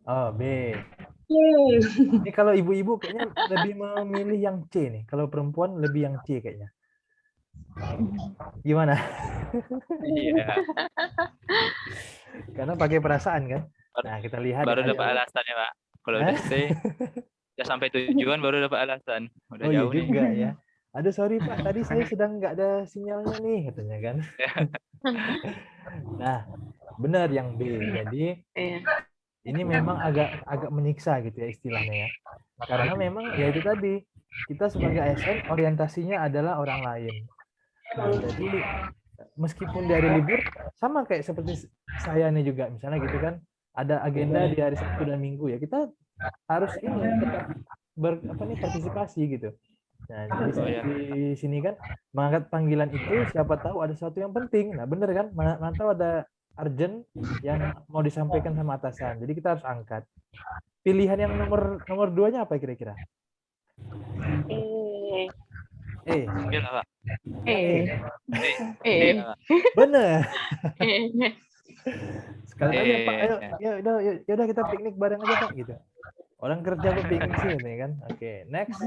Speaker 1: Oh, B. Ini kalau ibu-ibu kayaknya lebih memilih yang C nih. Kalau perempuan lebih yang C kayaknya. Gimana?
Speaker 2: Iya.
Speaker 1: Karena pakai perasaan kan. Nah, kita lihat.
Speaker 2: Baru dapat alasan ya, Pak. Kalau udah C, udah sampai tujuan baru dapat alasan. Udah
Speaker 1: oh,
Speaker 2: jauh
Speaker 1: iya juga
Speaker 2: nih.
Speaker 1: ya. Aduh, sorry Pak, tadi saya sedang nggak ada sinyalnya nih, katanya kan. Nah, benar yang B. Jadi ini memang agak menyiksa gitu ya istilahnya ya. Karena memang ya itu tadi, kita sebagai ASN orientasinya adalah orang lain. Nah, jadi meskipun di hari libur sama kayak seperti saya nih juga misalnya gitu kan, ada agenda di hari Sabtu dan Minggu ya, kita harus ini tetap partisipasi gitu. Nah, jadi di sini kan mengangkat panggilan itu siapa tahu ada sesuatu yang penting. Nah, bener kan? Mana tahu ada urgent yang mau disampaikan sama atasan. Jadi kita harus angkat. Pilihan yang nomor 2-nya apa kira-kira? Bener. Sekali aja Pak, ayo ya udah kita piknik bareng aja Pak gitu. Orang kerja berpiknik sih nih kan. Oke, next.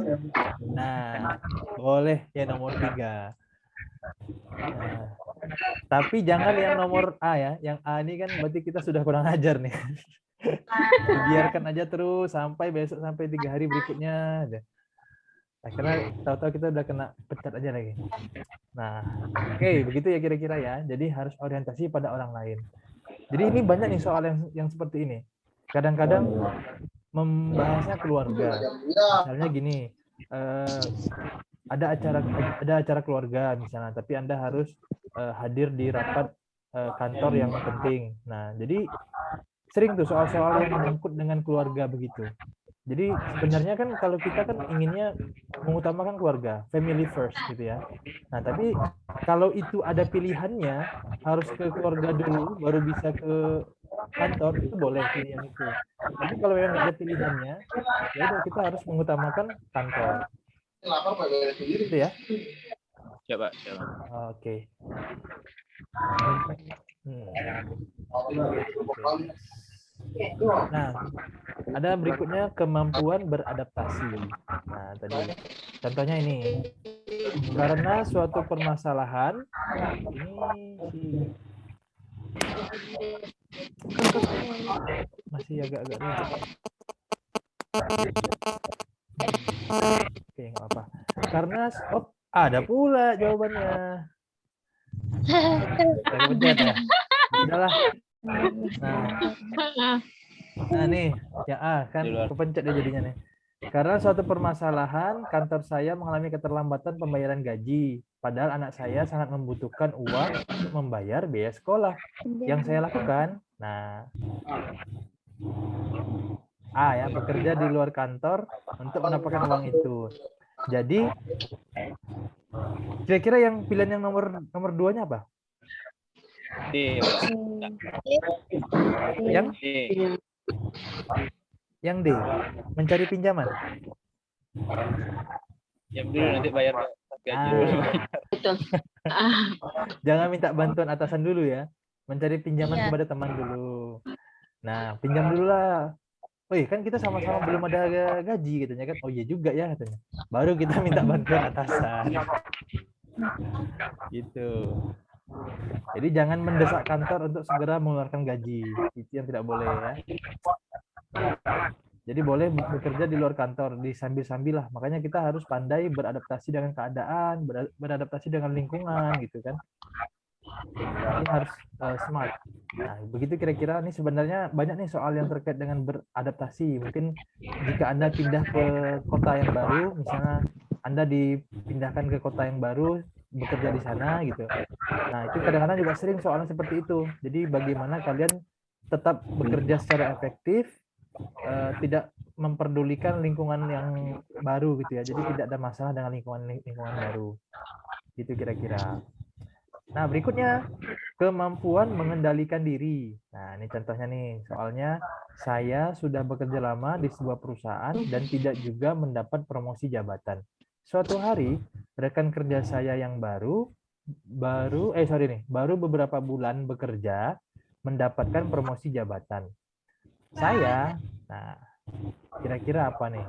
Speaker 1: Nah, boleh ya nomor 3. Nah, tapi jangan yang nomor A ya. Yang A ini kan berarti kita sudah kurang ajar nih. Biarkan aja terus sampai besok, sampai 3 hari berikutnya. Nah, karena tahu-tahu kita udah kena pecat aja lagi. Nah, oke, begitu ya kira-kira ya. Jadi harus orientasi pada orang lain. Jadi ini banyak nih soal yang seperti ini. Kadang-kadang membahasnya keluarga. Misalnya gini, ada acara keluarga misalnya, tapi Anda harus hadir di rapat kantor yang penting. Nah, jadi sering tuh soal-soal yang menyangkut dengan keluarga begitu. Jadi sebenarnya kan kalau kita kan inginnya mengutamakan keluarga, family first gitu ya. Nah, tapi kalau itu ada pilihannya harus ke keluarga dulu baru bisa ke kantor, itu boleh pilih yang itu. Tapi kalau memang nggak ada pilihannya, ya udah kita harus mengutamakan kantor. Itu ya.
Speaker 2: Coba.
Speaker 1: Oke. Nah, ada berikutnya kemampuan beradaptasi. Nah, tadi contohnya ini. Karena suatu permasalahan ini masih agak-agak ribet. Oke, nggak apa. Karena ada pula jawabannya. Pencet ya. Sudahlah. Nah nih, ya kan kepencet deh jadinya nih. Karena suatu permasalahan, kantor saya mengalami keterlambatan pembayaran gaji. Padahal anak saya sangat membutuhkan uang untuk membayar biaya sekolah. Yang saya lakukan, nah, ya bekerja di luar kantor untuk mendapatkan uang itu. Jadi, kira-kira yang pilihan yang nomor 2-nya apa?
Speaker 2: D.
Speaker 1: Yang D, mencari pinjaman.
Speaker 2: Yang dulu nanti bayar gaji dulu.
Speaker 3: Betul.
Speaker 1: Jangan minta bantuan atasan dulu ya. Mencari pinjaman kepada teman dulu. Nah, pinjam dulu lah. Oh iya, kan kita sama-sama belum ada gaji katanya kan. Oh iya juga ya katanya. Baru kita minta bantuan atasan. Gitu. Jadi jangan mendesak kantor untuk segera mengeluarkan gaji. Itu yang tidak boleh ya. Jadi boleh bekerja di luar kantor, di sambil-sambil lah. Makanya kita harus pandai beradaptasi dengan keadaan, beradaptasi dengan lingkungan gitu kan. Ini harus smart. Nah, begitu kira-kira. Ini sebenarnya banyak nih soal yang terkait dengan beradaptasi. Mungkin jika Anda pindah ke kota yang baru, misalnya Anda dipindahkan ke kota yang baru, bekerja di sana gitu. Nah, itu kadang-kadang juga sering soalnya seperti itu. Jadi bagaimana kalian tetap bekerja secara efektif, tidak memperdulikan lingkungan yang baru gitu ya. Jadi tidak ada masalah dengan lingkungan baru. Gitu kira-kira. Nah, berikutnya kemampuan mengendalikan diri. Nah, ini contohnya nih. Soalnya saya sudah bekerja lama di sebuah perusahaan dan tidak juga mendapat promosi jabatan. Suatu hari, rekan kerja saya yang baru beberapa bulan bekerja mendapatkan promosi jabatan. Saya, nah, kira-kira apa nih?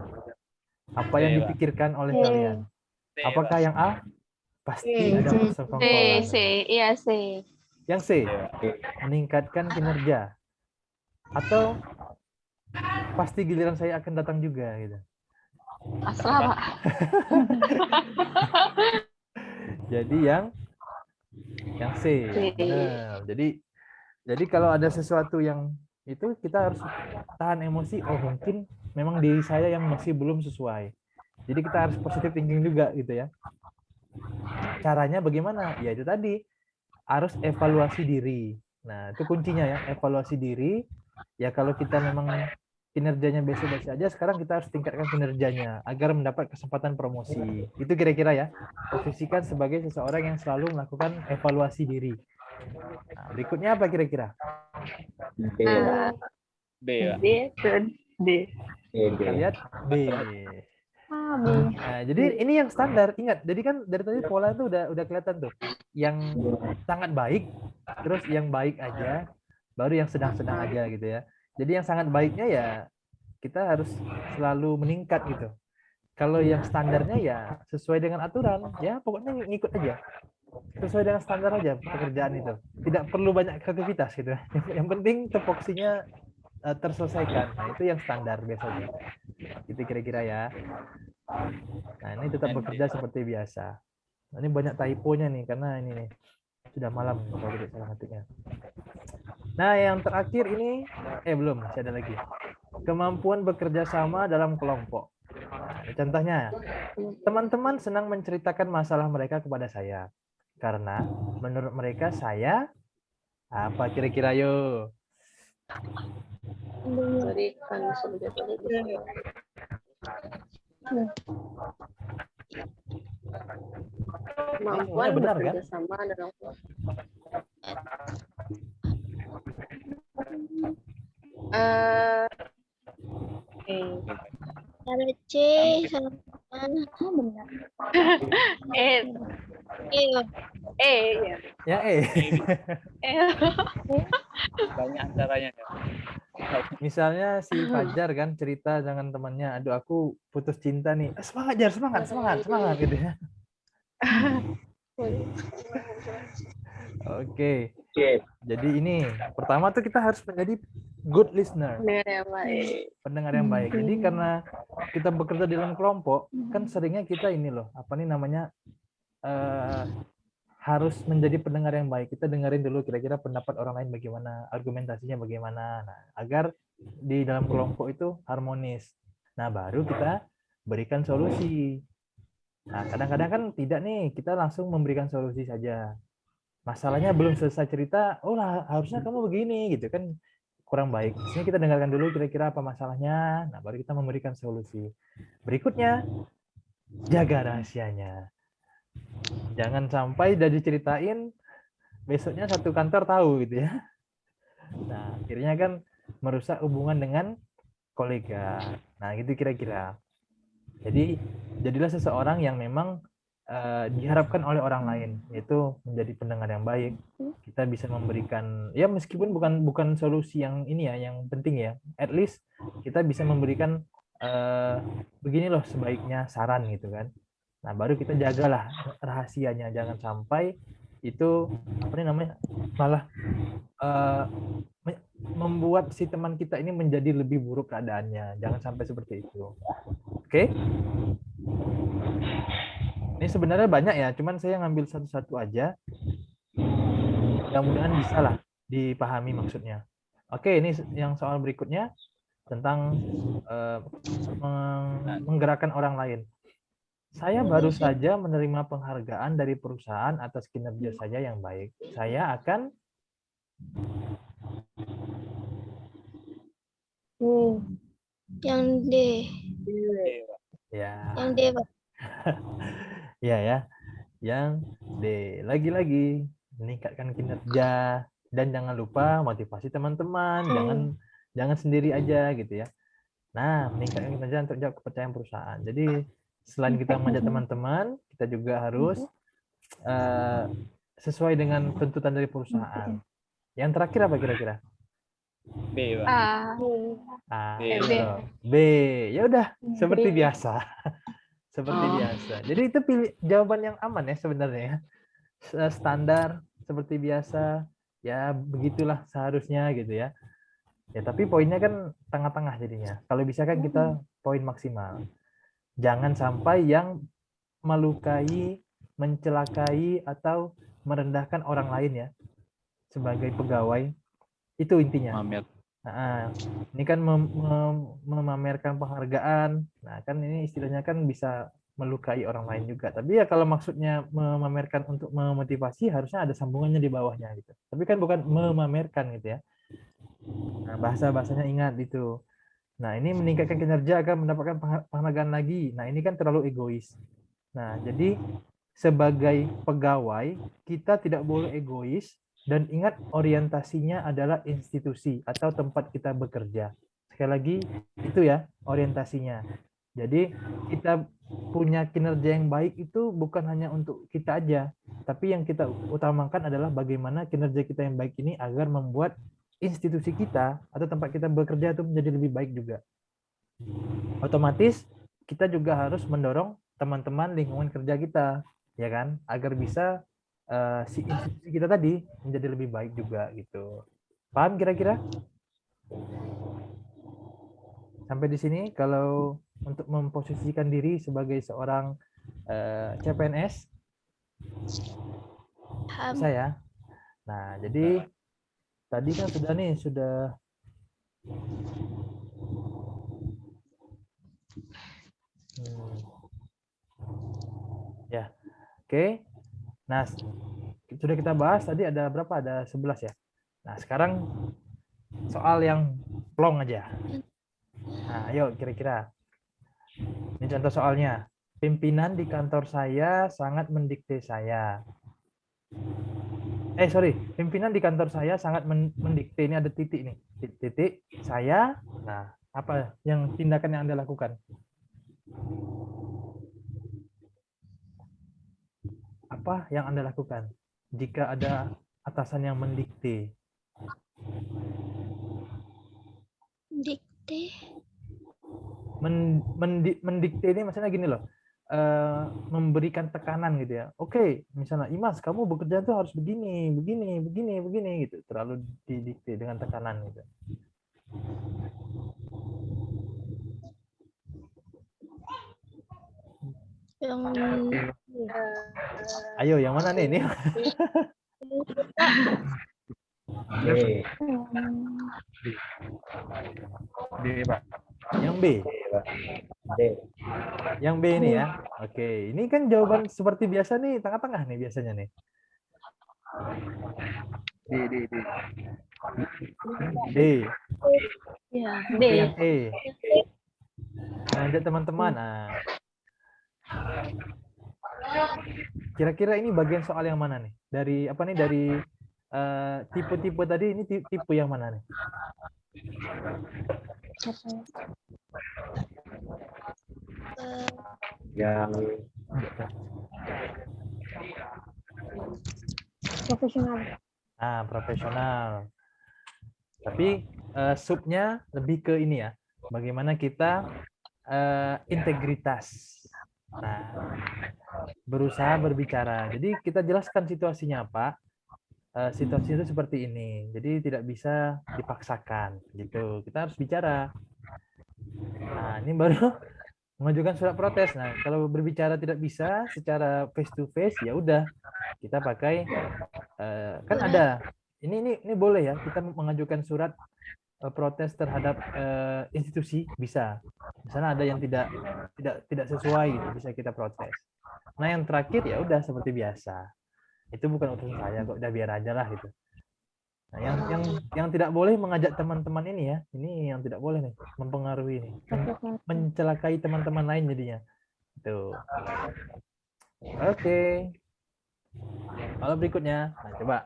Speaker 1: Apa yang dipikirkan oleh kalian? Apakah yang A? Pasti ada persekongkolan.
Speaker 3: Iya C.
Speaker 1: Yang C, meningkatkan kinerja. Atau pasti giliran saya akan datang juga gitu.
Speaker 3: Asal Pak.
Speaker 1: Jadi yang C. Benar. Jadi kalau ada sesuatu yang itu kita harus tahan emosi. Oh, mungkin memang diri saya yang masih belum sesuai. Jadi kita harus positive thinking juga gitu ya. Caranya bagaimana? Ya itu tadi, harus evaluasi diri. Nah, itu kuncinya ya, evaluasi diri. Ya kalau kita memang kinerjanya biasa-biasa aja, sekarang kita harus tingkatkan kinerjanya agar mendapat kesempatan promosi. Itu kira-kira ya, posisikan sebagai seseorang yang selalu melakukan evaluasi diri. Nah, berikutnya apa kira-kira?
Speaker 2: B ya.
Speaker 3: D.
Speaker 1: Kita lihat B. Nah, jadi ini yang standar. Ingat, jadi kan dari tadi pola itu udah kelihatan tuh. Yang sangat baik, terus yang baik aja, baru yang sedang-sedang aja gitu ya. Jadi yang sangat baiknya ya kita harus selalu meningkat gitu. Kalau yang standarnya ya sesuai dengan aturan, ya pokoknya ngikut aja. Sesuai dengan standar aja pekerjaan itu. Tidak perlu banyak kreativitas gitu. Yang penting tupoksinya terselesaikan. Nah, itu yang standar biasanya. Itu kira-kira ya. Nah, ini tetap bekerja seperti biasa. Nah, ini banyak typonya nih karena ini nih sudah malam kalau tidak salah ngetiknya. Nah, yang terakhir ini belum, masih ada lagi. Kemampuan bekerja sama dalam kelompok. Nah, ini contohnya. Teman-teman senang menceritakan masalah mereka kepada saya. Karena menurut mereka saya apa kira-kira yo?
Speaker 3: Berikan sebagai kemampuan
Speaker 1: benar
Speaker 3: bekerja
Speaker 1: kan?
Speaker 3: sama dalam kelompok.
Speaker 4: Cara C sama benar.
Speaker 1: Ya
Speaker 2: Banyak antaranya.
Speaker 1: Misalnya si Fajar kan cerita dengan temannya, aduh aku putus cinta nih. Semangat Jar, semangat gitu ya. Oke. Jadi ini pertama tuh kita harus menjadi good listener. Pendengar yang baik. Jadi karena kita bekerja dalam kelompok, kan seringnya kita ini loh, apa nih namanya, harus menjadi pendengar yang baik. Kita dengerin dulu kira-kira pendapat orang lain bagaimana, argumentasinya bagaimana. Nah, agar di dalam kelompok itu harmonis. Nah, baru kita berikan solusi. Nah, kadang-kadang kan tidak nih, kita langsung memberikan solusi saja. Masalahnya belum selesai cerita, oh lah harusnya kamu begini gitu kan, kurang baik. Sini kita dengarkan dulu kira-kira apa masalahnya, nah baru kita memberikan solusi. Berikutnya, jaga rahasianya. Jangan sampai udah diceritain, besoknya satu kantor tahu gitu ya. Nah, akhirnya kan merusak hubungan dengan kolega. Nah, gitu kira-kira. Jadi, jadilah seseorang yang memang diharapkan oleh orang lain, yaitu menjadi pendengar yang baik. Kita bisa memberikan, ya meskipun bukan solusi yang ini ya, yang penting ya, at least kita bisa memberikan begini loh sebaiknya saran gitu kan. Nah, baru kita jagalah rahasianya, jangan sampai itu apa namanya malah membuat si teman kita ini menjadi lebih buruk keadaannya. Jangan sampai seperti itu. Oke? Ini sebenarnya banyak ya, cuman saya ngambil satu-satu aja. Mudah-mudahan bisa lah dipahami maksudnya. Oke, ini yang soal berikutnya tentang menggerakkan orang lain. Saya baru saja menerima penghargaan dari perusahaan atas kinerja saya yang baik. Saya akan
Speaker 4: yang D.
Speaker 1: Ya.
Speaker 4: Yang D, Pak.
Speaker 1: Ya. Yang D. Lagi-lagi meningkatkan kinerja dan jangan lupa motivasi teman-teman. Jangan sendiri aja gitu ya. Nah, meningkatkan kinerja untuk jawab kepercayaan perusahaan. Jadi selain kita mengajak teman-teman, kita juga harus sesuai dengan tuntutan dari perusahaan. Yang terakhir apa kira-kira?
Speaker 2: B, Pak.
Speaker 1: B. Ya udah, seperti biasa. Seperti biasa. Jadi itu pilih jawaban yang aman ya sebenarnya. Standar seperti biasa. Ya begitulah seharusnya gitu ya. Ya tapi poinnya kan tengah-tengah jadinya. Kalau bisa kan kita poin maksimal. Jangan sampai yang melukai, mencelakai atau merendahkan orang lain ya sebagai pegawai. Itu intinya. Nah, ini kan memamerkan penghargaan. Nah, kan ini istilahnya kan bisa melukai orang lain juga. Tapi ya kalau maksudnya memamerkan untuk memotivasi harusnya ada sambungannya di bawahnya gitu. Tapi kan bukan memamerkan gitu ya. Nah, bahasa-bahasanya ingat itu. Nah, ini meningkatkan kinerja agar mendapatkan penghargaan lagi. Nah, ini kan terlalu egois. Nah, jadi sebagai pegawai kita tidak boleh egois. Dan ingat orientasinya adalah institusi atau tempat kita bekerja. Sekali lagi itu ya orientasinya. Jadi kita punya kinerja yang baik itu bukan hanya untuk kita aja. Tapi yang kita utamakan adalah bagaimana kinerja kita yang baik ini agar membuat institusi kita atau tempat kita bekerja itu menjadi lebih baik juga. Otomatis kita juga harus mendorong teman-teman lingkungan kerja kita, ya kan, agar bisa si institusi kita tadi menjadi lebih baik juga gitu. Paham kira-kira? Sampai di sini kalau untuk memposisikan diri sebagai seorang CPNS bisa ya. Nah, jadi tadi kan sudah ya. Oke. Nah, sudah kita bahas tadi ada berapa? Ada 11 ya. Nah, sekarang soal yang plong aja. Nah, ayo kira-kira. Ini contoh soalnya. Pimpinan di kantor saya sangat mendikte saya. Pimpinan di kantor saya sangat mendikte. Ini ada titik nih. Titik saya. Nah, apa yang tindakan yang Anda lakukan? Apa yang Anda lakukan jika ada atasan yang mendikte?
Speaker 4: Dikte.
Speaker 1: Mendikte ini maksudnya gini loh. Memberikan tekanan gitu ya. Oke, misalnya Imas, kamu bekerja tuh harus begini, begini, begini, begini gitu. Terlalu didikte dengan tekanan gitu.
Speaker 4: Yang
Speaker 1: Ayo, yang mana nih? Ini
Speaker 5: D, Pak.
Speaker 1: yang B. Yang B ini ya. Oke, ini kan jawaban seperti biasa nih, tengah-tengah nih biasanya nih. D.
Speaker 3: Ya, D.
Speaker 1: Oke, yang E. Lanjut teman-teman. Nah. Kira-kira ini bagian soal yang mana nih? Dari apa nih? Dari tipe-tipe tadi ini tipe yang mana nih?
Speaker 5: Yang
Speaker 4: profesional.
Speaker 1: Ah, profesional. Tapi subnya lebih ke ini ya. Bagaimana kita integritas. Nah, berusaha berbicara. Jadi kita jelaskan situasinya apa. Situasi itu seperti ini. Jadi tidak bisa dipaksakan gitu. Kita harus bicara. Nah, ini baru mengajukan surat protes. Nah, kalau berbicara tidak bisa secara face to face, ya udah kita pakai kan ada. Ini boleh ya kita mengajukan surat protes terhadap institusi, bisa. Di sana ada yang tidak sesuai gitu, bisa kita protes. Nah, yang terakhir ya udah seperti biasa. Itu bukan urusan saya kok, udah biar aja lah gitu. Nah, yang tidak boleh mengajak teman-teman ini ya. Ini yang tidak boleh nih, mempengaruhi ini. Mencelakai teman-teman lain jadinya. Tuh. Oke. Kalau berikutnya, nah coba.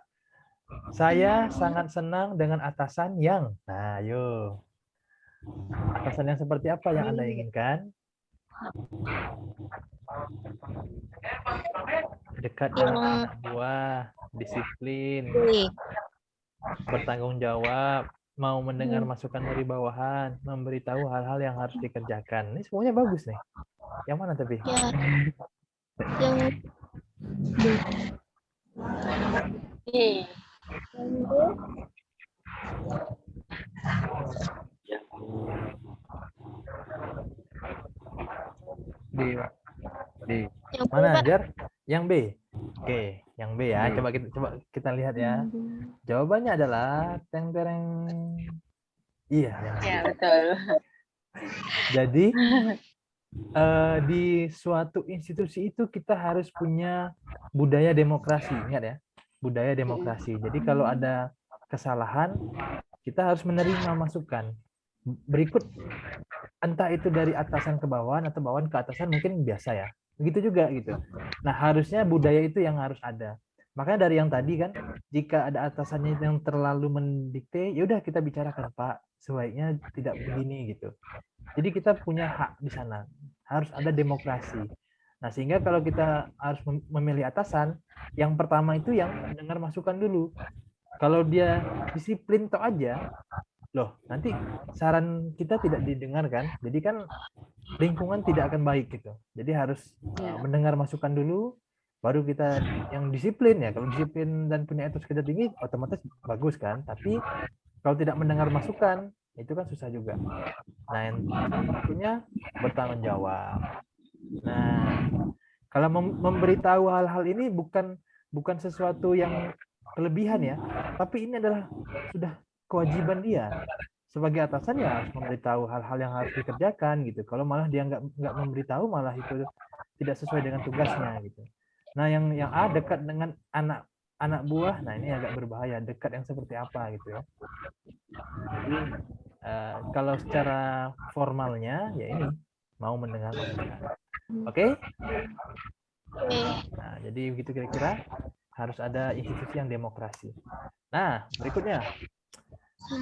Speaker 1: Saya sangat senang dengan atasan yang. Nah, ayo. Atasan yang seperti apa yang Anda inginkan? Dekat dengan anak buah, disiplin, bertanggung jawab, mau mendengar masukan dari bawahan, memberitahu hal-hal yang harus dikerjakan. Ini semuanya bagus nih. Yang mana tapi?
Speaker 4: Ya. Yang
Speaker 5: D, Pak. D.
Speaker 4: yang
Speaker 1: Mana Jar? Yang B. Oke, yang B ya. Coba kita lihat ya. Jawabannya adalah teng-tereng. Iya, yang B.
Speaker 3: Ya, betul.
Speaker 1: Jadi di suatu institusi itu kita harus punya budaya demokrasi. Ingat ya, budaya demokrasi. Jadi kalau ada kesalahan, kita harus menerima masukan. Berikut, entah itu dari atasan ke bawahan atau bawahan ke atasan, mungkin biasa ya. Begitu juga gitu. Nah, harusnya budaya itu yang harus ada. Makanya dari yang tadi kan, jika ada atasannya yang terlalu mendikte, ya udah kita bicarakan, Pak, sebaiknya tidak begini gitu. Jadi kita punya hak di sana. Harus ada demokrasi. Nah, sehingga kalau kita harus memilih atasan, yang pertama itu yang dengar masukan dulu. Kalau dia disiplin toh aja, loh, nanti saran kita tidak didengarkan. Jadi kan lingkungan tidak akan baik gitu. Jadi harus mendengar masukan dulu, baru kita yang disiplin ya. Kalau disiplin dan punya etos kerja tinggi, otomatis bagus kan. Tapi kalau tidak mendengar masukan, itu kan susah juga. Nah, yang punya bertanggung jawab. Nah, kalau memberitahu hal-hal ini bukan sesuatu yang kelebihan ya, tapi ini adalah sudah kewajiban dia sebagai atasan ya harus memberitahu hal-hal yang harus dikerjakan gitu. Kalau malah dia nggak memberitahu, malah itu tidak sesuai dengan tugasnya gitu. Nah, yang A dekat dengan anak anak buah, nah ini agak berbahaya. Dekat yang seperti apa gitu ya. Jadi kalau secara formalnya ya ini mau mendengar omongan. Oke? Nah, jadi begitu kira-kira harus ada institusi yang demokrasi. Nah, berikutnya.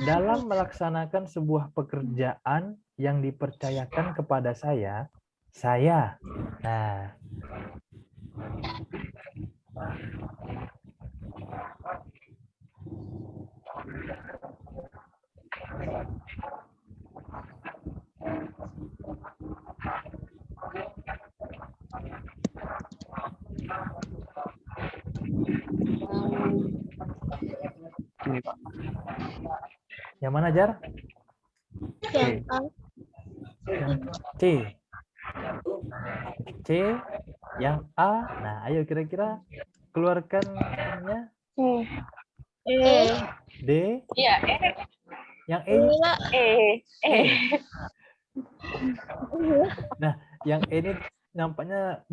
Speaker 1: Dalam melaksanakan sebuah pekerjaan yang dipercayakan kepada saya. Nah,
Speaker 5: Ini Pak.
Speaker 1: yang mana, Jar?
Speaker 4: Yang A.
Speaker 1: C. C. Yang A. Nah, ayo kira-kira keluarkan namanya.
Speaker 4: E.
Speaker 1: D.
Speaker 3: Iya,
Speaker 1: Yang E. Nah, yang E ini nampaknya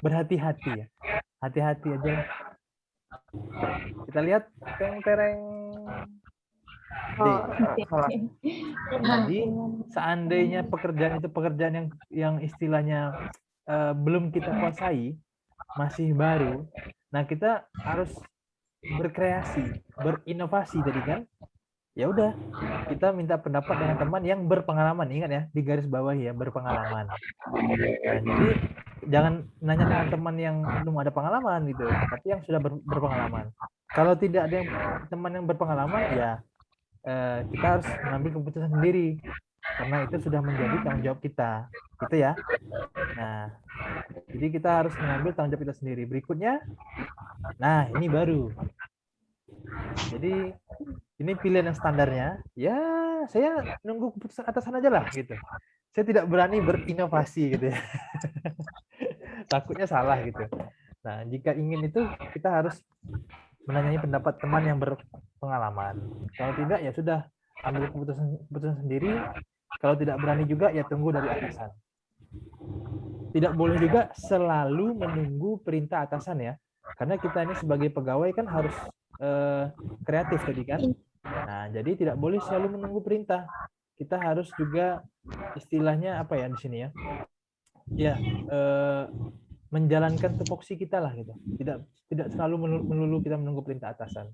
Speaker 1: berhati-hati ya. Hati-hati aja. Kita lihat tereng. D.
Speaker 5: Salah.
Speaker 1: Jadi seandainya pekerjaan itu pekerjaan yang istilahnya belum kita kuasai, masih baru, nah kita harus berkreasi, berinovasi tadi kan. Ya udah, kita minta pendapat dengan teman yang berpengalaman. Ingat ya, di garis bawah ya, berpengalaman. Nah, jadi jangan nanya dengan teman yang belum ada pengalaman gitu, tapi yang sudah berpengalaman. Kalau tidak ada teman yang berpengalaman, ya kita harus mengambil keputusan sendiri karena itu sudah menjadi tanggung jawab kita, gitu ya. Nah, jadi kita harus mengambil tanggung jawab kita sendiri. Berikutnya, nah ini baru. Jadi ini pilihan yang standarnya. Ya, saya nunggu keputusan atasan aja lah gitu. Saya tidak berani berinovasi gitu ya. Takutnya salah gitu. Nah, jika ingin itu kita harus menanyai pendapat teman yang berpengalaman. Kalau tidak ya sudah ambil keputusan sendiri. Kalau tidak berani juga ya tunggu dari atasan. Tidak boleh juga selalu menunggu perintah atasan ya. Karena kita ini sebagai pegawai kan harus kreatif tadi kan. Nah, jadi tidak boleh selalu menunggu perintah. Kita harus juga istilahnya apa ya di sini ya? Ya, menjalankan tupoksi kita lah gitu. Tidak selalu melulu kita menunggu perintah atasan.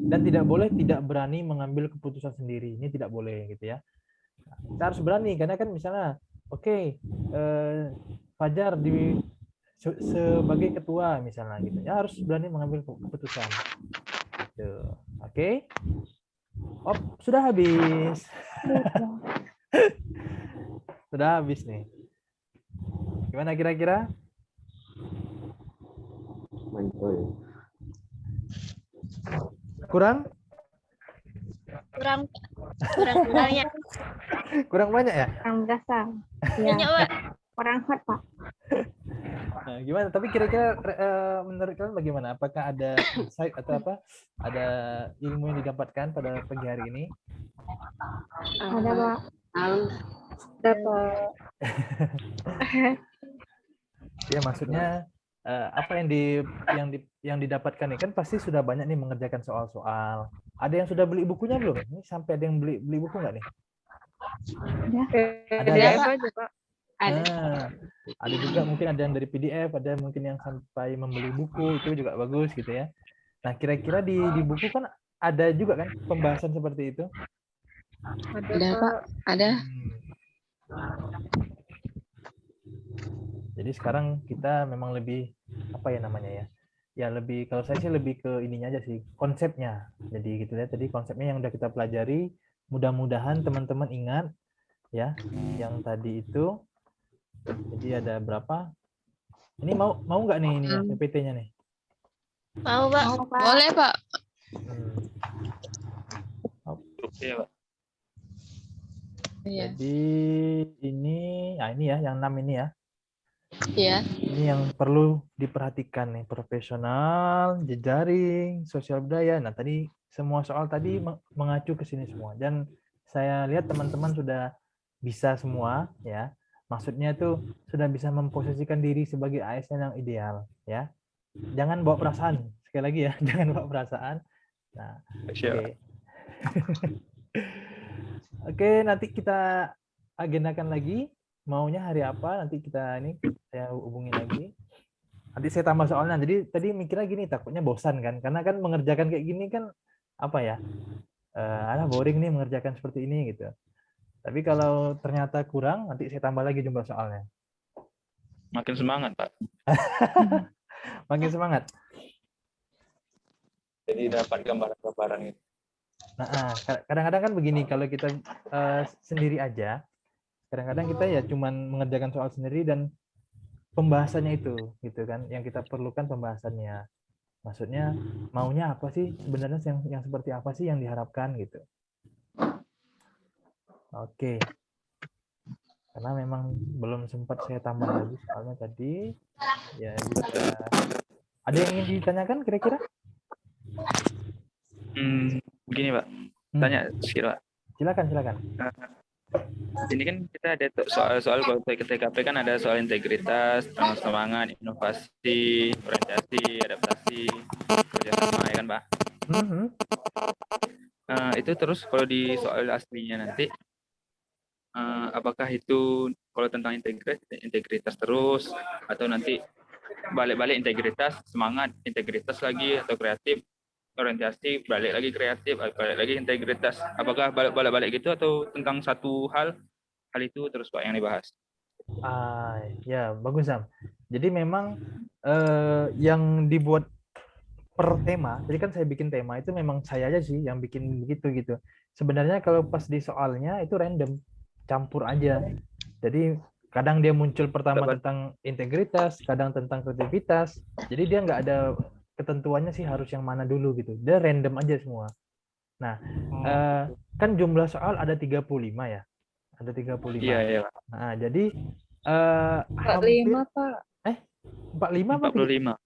Speaker 1: Dan tidak boleh tidak berani mengambil keputusan sendiri. Ini tidak boleh gitu ya. Nah, kita harus berani karena kan misalnya oke, Fajar sebagai ketua misalnya gitu. Ya harus berani mengambil keputusan. Gitu. Oke. Oh, sudah habis. Sudah habis nih. Gimana kira-kira? Kurang?
Speaker 4: Kurang banyak.
Speaker 1: Kurang banyak ya?
Speaker 4: Kurang berasa. Banyak, Pak. Kurang hot, Pak.
Speaker 1: Nah, gimana? Tapi kira-kira menurut kalian bagaimana? Apakah ada insight atau apa? Ada ilmu yang didapatkan pada pagi hari ini?
Speaker 4: Ada, Pak. Dapat.
Speaker 1: Ya, maksudnya apa yang didapatkan nih kan pasti sudah banyak nih mengerjakan soal-soal. Ada yang sudah beli bukunya belum? Ini sampai ada yang beli buku nggak nih? Ada ya? Nah, ada juga mungkin ada yang dari PDF, ada mungkin yang sampai membeli buku, itu juga bagus gitu ya. Nah, kira-kira di buku kan ada juga kan pembahasan seperti itu?
Speaker 3: Ada, Pak. Ada.
Speaker 1: Jadi sekarang kita memang lebih apa ya namanya ya? Ya lebih, kalau saya sih lebih ke ininya aja sih, konsepnya. Jadi gitu ya, tadi konsepnya yang udah kita pelajari, mudah-mudahan teman-teman ingat ya, yang tadi itu. Jadi ada berapa? Ini mau nggak nih ini PPT-nya nih?
Speaker 4: Mau, Pak.
Speaker 3: Boleh, Pak.
Speaker 2: Oke, Pak.
Speaker 3: Iya.
Speaker 1: Jadi ini ya yang 6 ini ya.
Speaker 3: Iya.
Speaker 1: Ini yang perlu diperhatikan nih, profesional, jejaring, sosial budaya. Nah, tadi semua soal tadi mengacu ke sini semua. Dan saya lihat teman-teman sudah bisa semua ya. Maksudnya itu sudah bisa memposisikan diri sebagai ASN yang ideal ya. Jangan bawa perasaan. sekali lagi ya, jangan bawa perasaan. Nah, oke. Oke, nanti kita agendakan lagi maunya hari apa, nanti saya hubungin lagi. Nanti saya tambah soalnya. Jadi tadi mikirnya gini, takutnya bosan kan, karena kan mengerjakan kayak gini kan apa ya, boring nih mengerjakan seperti ini gitu. Tapi kalau ternyata kurang, nanti saya tambah lagi jumlah soalnya.
Speaker 2: Makin semangat, Pak.
Speaker 1: Makin semangat.
Speaker 2: Jadi dapat gambaran-gambaran itu.
Speaker 1: Nah, kadang-kadang kan begini, kalau kita sendiri aja, kadang-kadang kita ya cuman mengerjakan soal sendiri dan pembahasannya itu, gitu kan, yang kita perlukan pembahasannya. Maksudnya maunya apa sih sebenarnya, yang seperti apa sih yang diharapkan gitu. Oke. Karena memang belum sempat saya tambah lagi soalnya tadi. Ya bisa. Ada yang ingin ditanyakan kira-kira?
Speaker 2: Begini, Pak. Tanya sedikit, Pak.
Speaker 1: Silakan.
Speaker 2: Ini kan kita ada soal-soal kalau TKP kan ada soal integritas, semangat, inovasi, orientasi, adaptasi, kerjasama, ya kan, Pak? Itu terus kalau di soal aslinya nanti, apakah itu kalau tentang integritas terus, atau nanti balik-balik integritas, semangat, integritas lagi, atau kreatif, orientasi, balik lagi kreatif, balik lagi integritas. Apakah balik-balik gitu atau tentang satu hal itu terus, Pak, yang dibahas?
Speaker 1: Ya bagus, Sam. Jadi memang yang dibuat per tema, jadi kan saya bikin tema itu memang saya aja sih yang bikin begitu gitu. Sebenarnya kalau pas di soalnya itu random, campur aja. Jadi kadang dia muncul pertama tentang integritas, kadang tentang kreativitas. Jadi dia nggak ada ketentuannya sih harus yang mana dulu gitu. Dia random aja semua. Nah, kan jumlah soal ada 35 ya. Ada 35.
Speaker 2: Iya.
Speaker 1: Nah, jadi
Speaker 6: 45, Pak.
Speaker 1: 45 apa
Speaker 2: 45.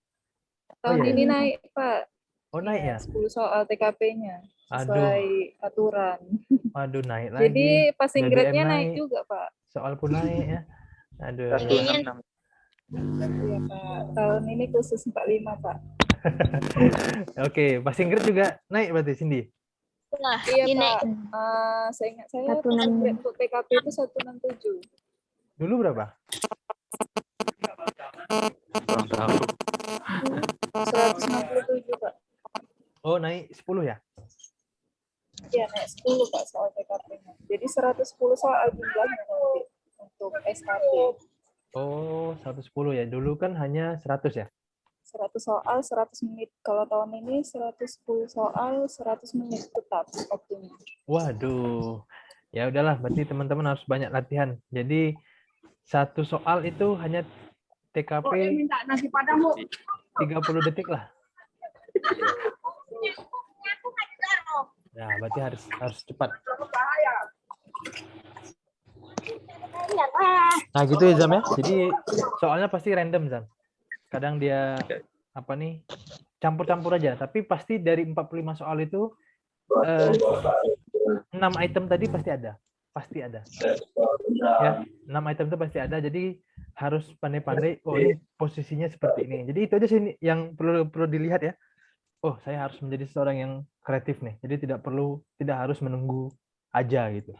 Speaker 6: Tahun ini naik, Pak.
Speaker 1: Oh, naik ya?
Speaker 6: 10 soal TKP-nya sesuai aturan.
Speaker 1: Aduh, naik lagi.
Speaker 6: Jadi passing grade-nya naik juga, Pak.
Speaker 1: Soal pun naik ya. Aduh.
Speaker 6: Iya, Pak. Tahun ini khusus 45, Pak.
Speaker 1: Oke, passing grade juga naik berarti, Cindy?
Speaker 6: Iya, Pak. Saya ingat saya passing grade untuk TKP itu 167.
Speaker 1: Dulu berapa?
Speaker 2: Kurang tahu.
Speaker 6: 167, Pak.
Speaker 1: Oh, naik 10 ya?
Speaker 6: Iya, naik 10, Pak, soal TKP-nya. Jadi 110 soal jumlahnya nanti untuk SKP.
Speaker 1: Oh, 110 ya. Dulu kan hanya 100 ya?
Speaker 6: 100 soal, 100 menit. Kalau tahun ini 110 soal, 100 menit tetap waktunya.
Speaker 1: Waduh. Ya udahlah, berarti teman-teman harus banyak latihan. Jadi satu soal itu hanya TKP 30 detik lah. Nah, berarti harus cepat. Nah, gitu ya, Zam ya. Jadi soalnya pasti random, Zam. Kadang dia campur-campur aja, tapi pasti dari 45 soal itu 6 item tadi pasti ada. Ya, 6 item itu pasti ada. Jadi harus pandai-pandai, oh ini posisinya seperti ini. Jadi itu aja sih yang perlu dilihat ya. Oh, saya harus menjadi seorang yang kreatif nih. Jadi tidak harus menunggu aja gitu.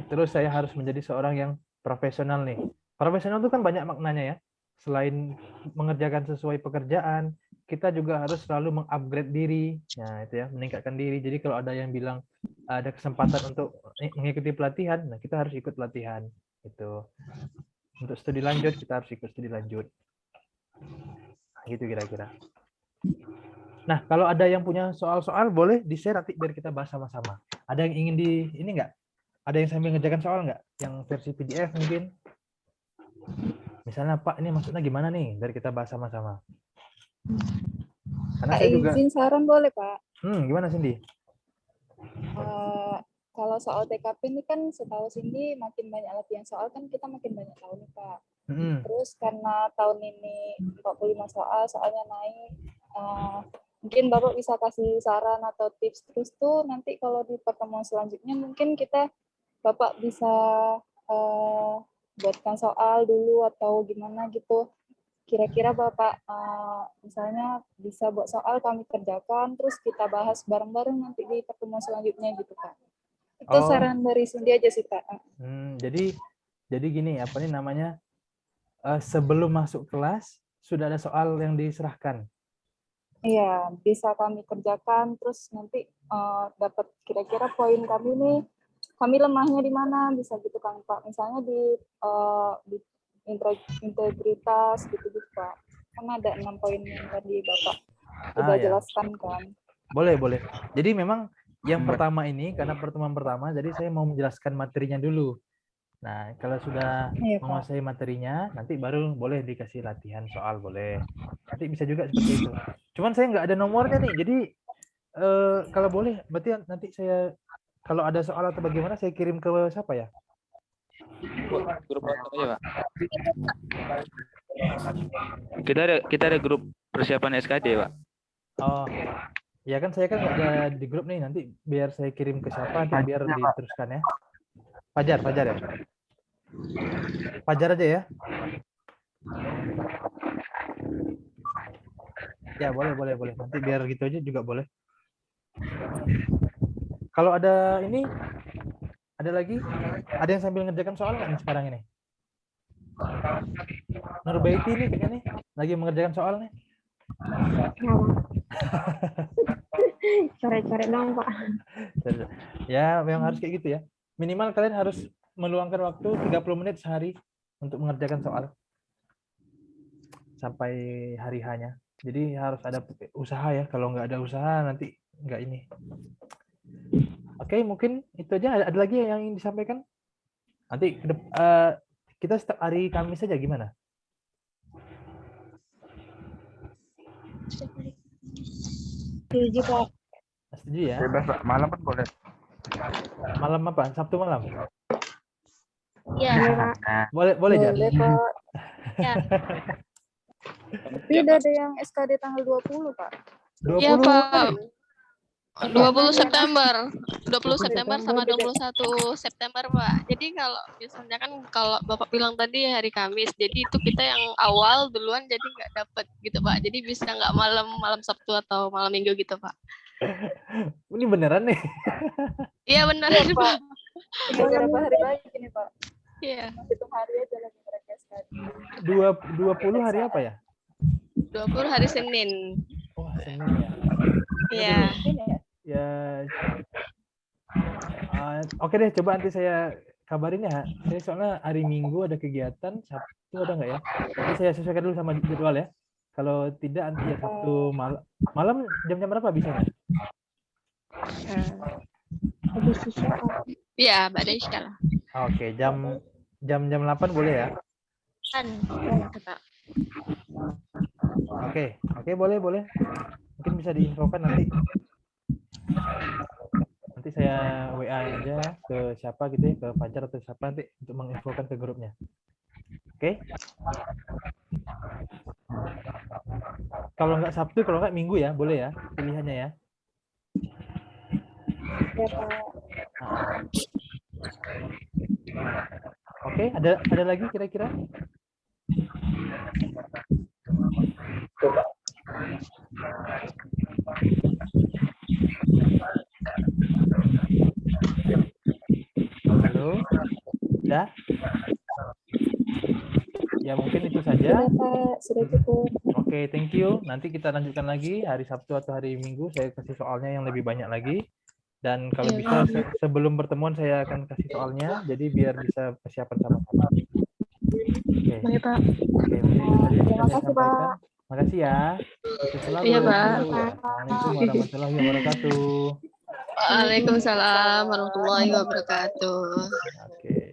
Speaker 1: Terus saya harus menjadi seorang yang profesional nih. Profesional itu kan banyak maknanya ya. Selain mengerjakan sesuai pekerjaan, kita juga harus selalu mengupgrade diri. Nah, itu ya, meningkatkan diri. Jadi kalau ada yang bilang ada kesempatan untuk mengikuti pelatihan, nah kita harus ikut pelatihan. Gitu. Untuk studi lanjut, kita harus ikut studi lanjut. Nah, gitu kira-kira. Nah, kalau ada yang punya soal-soal, boleh di-share nanti biar kita bahas sama-sama. Ada yang ingin ini nggak? Ada yang sambil ngerjakan soal nggak? Yang versi PDF mungkin? Misalnya, Pak, ini maksudnya gimana nih? Biar kita bahas sama-sama.
Speaker 6: Karena saya juga... izin saran boleh, Pak?
Speaker 1: Gimana, Cindy?
Speaker 6: Kalau soal TKP ini kan setahu Cindy makin banyak latihan soal kan kita makin banyak tahu nih, Pak. Terus karena tahun ini 45 soal, soalnya naik, mungkin Bapak bisa kasih saran atau tips terus tuh nanti kalau di pertemuan selanjutnya mungkin Bapak bisa buatkan soal dulu atau gimana gitu kira-kira Bapak misalnya bisa buat soal kami kerjakan, terus kita bahas bareng-bareng nanti di pertemuan selanjutnya gitu Kak. Itu saran dari Cindy aja sih Kak.
Speaker 1: Jadi gini, apa nih namanya? Sebelum masuk kelas sudah ada soal yang diserahkan.
Speaker 6: Iya, bisa kami kerjakan, terus nanti dapat kira-kira poin kami nih, kami lemahnya di mana, bisa gitu kan Pak. Misalnya di integritas gitu-gitu Pak. Kan ada 6 poin yang tadi Bapak sudah jelaskan kan. Boleh.
Speaker 1: Jadi memang yang pertama ini, karena pertemuan pertama, jadi saya mau menjelaskan materinya dulu. Nah, kalau sudah menguasai materinya, nanti baru boleh dikasih latihan soal, boleh. Nanti bisa juga seperti itu. Cuman saya nggak ada nomornya nih, jadi kalau boleh, berarti nanti saya, kalau ada soal atau bagaimana, saya kirim ke siapa ya?
Speaker 2: Grup WhatsApp aja, Pak. Kita ada grup persiapan SKD, Pak.
Speaker 1: Oh, ya kan saya kan nggak ada di grup nih, nanti biar saya kirim ke siapa, nanti biar diteruskan ya. Fajar ya. Fajar aja ya. Ya boleh. Nanti biar gitu aja juga boleh. Kalau ada ini, ada lagi? Ada yang sambil ngerjakan soal nggak nih sekarang ini? Nurbaiti nih kayaknya nih lagi mengerjakan soal nih.
Speaker 4: Coret-coret dong Pak.
Speaker 1: Ya, memang harus kayak gitu ya. Minimal kalian harus meluangkan waktu 30 menit sehari untuk mengerjakan soal sampai hari hanya. Jadi harus ada usaha ya. Kalau nggak ada usaha nanti nggak ini. Oke, mungkin itu aja. Ada lagi yang ingin disampaikan? Nanti kita setiap hari Kamis saja gimana?
Speaker 4: Setuju Pak.
Speaker 1: Setuju ya?
Speaker 5: Bebas Pak, malam pun boleh.
Speaker 1: Malam apa? Sabtu malam?
Speaker 4: Iya Pak.
Speaker 1: Boleh Jan?
Speaker 6: Boleh Pak.
Speaker 4: Ya.
Speaker 6: Tapi udah ada yang SKD tanggal 20 Pak.
Speaker 1: 20?
Speaker 7: Iya Pak. 20 September. 20 September sama 21 September Pak. Jadi kalau misalnya kan kalau Bapak bilang tadi hari Kamis, jadi itu kita yang awal duluan jadi nggak dapat gitu Pak. Jadi bisa nggak malam Sabtu atau malam Minggu gitu Pak.
Speaker 1: Ini beneran nih?
Speaker 7: Iya beneran Pak.
Speaker 6: Beberapa hari lagi nih Pak.
Speaker 7: Iya.
Speaker 6: Hitung hari aja lagi mereka SKD.
Speaker 1: 20 hari apa ya?
Speaker 7: 20 hari Senin.
Speaker 1: Oh, Senin ya.
Speaker 7: Iya.
Speaker 1: Ya. Oke deh, coba nanti saya kabarin ya. Saya soalnya hari Minggu ada kegiatan, Sabtu ada nggak ya? Nanti saya sesuaikan dulu sama jadwal ya. Kalau tidak nanti ya Sabtu malam jam-jam berapa bisanya?
Speaker 7: Iya, Mbak Desya lah.
Speaker 1: Oke, jam 8 boleh ya?
Speaker 7: Kan, Pak.
Speaker 1: Oke, boleh. Mungkin bisa diinfokan nanti. Nanti saya WA aja ke siapa gitu ya, ke Fajar atau siapa nanti untuk menginfokan ke grupnya. Oke? Kalau nggak Sabtu, kalau nggak Minggu ya, boleh ya pilihannya ya. Oke, ada lagi kira-kira? Halo? Ya? Ya mungkin itu saja.
Speaker 6: Sudah cukup.
Speaker 1: Oke, thank you. Nanti kita lanjutkan lagi hari Sabtu atau hari Minggu. Saya kasih soalnya yang lebih banyak lagi. Dan kalau bisa sebelum pertemuan saya akan kasih soalnya. Jadi biar bisa persiapan sama-sama. Oke.
Speaker 7: Baik, Pak.
Speaker 1: Oke,
Speaker 6: Terima kasih, Pak.
Speaker 1: Makasih ya.
Speaker 7: Iya, Pak.
Speaker 1: Assalamualaikum warahmatullahi wabarakatuh.
Speaker 7: Waalaikumsalam warahmatullahi wabarakatuh.
Speaker 1: Oke.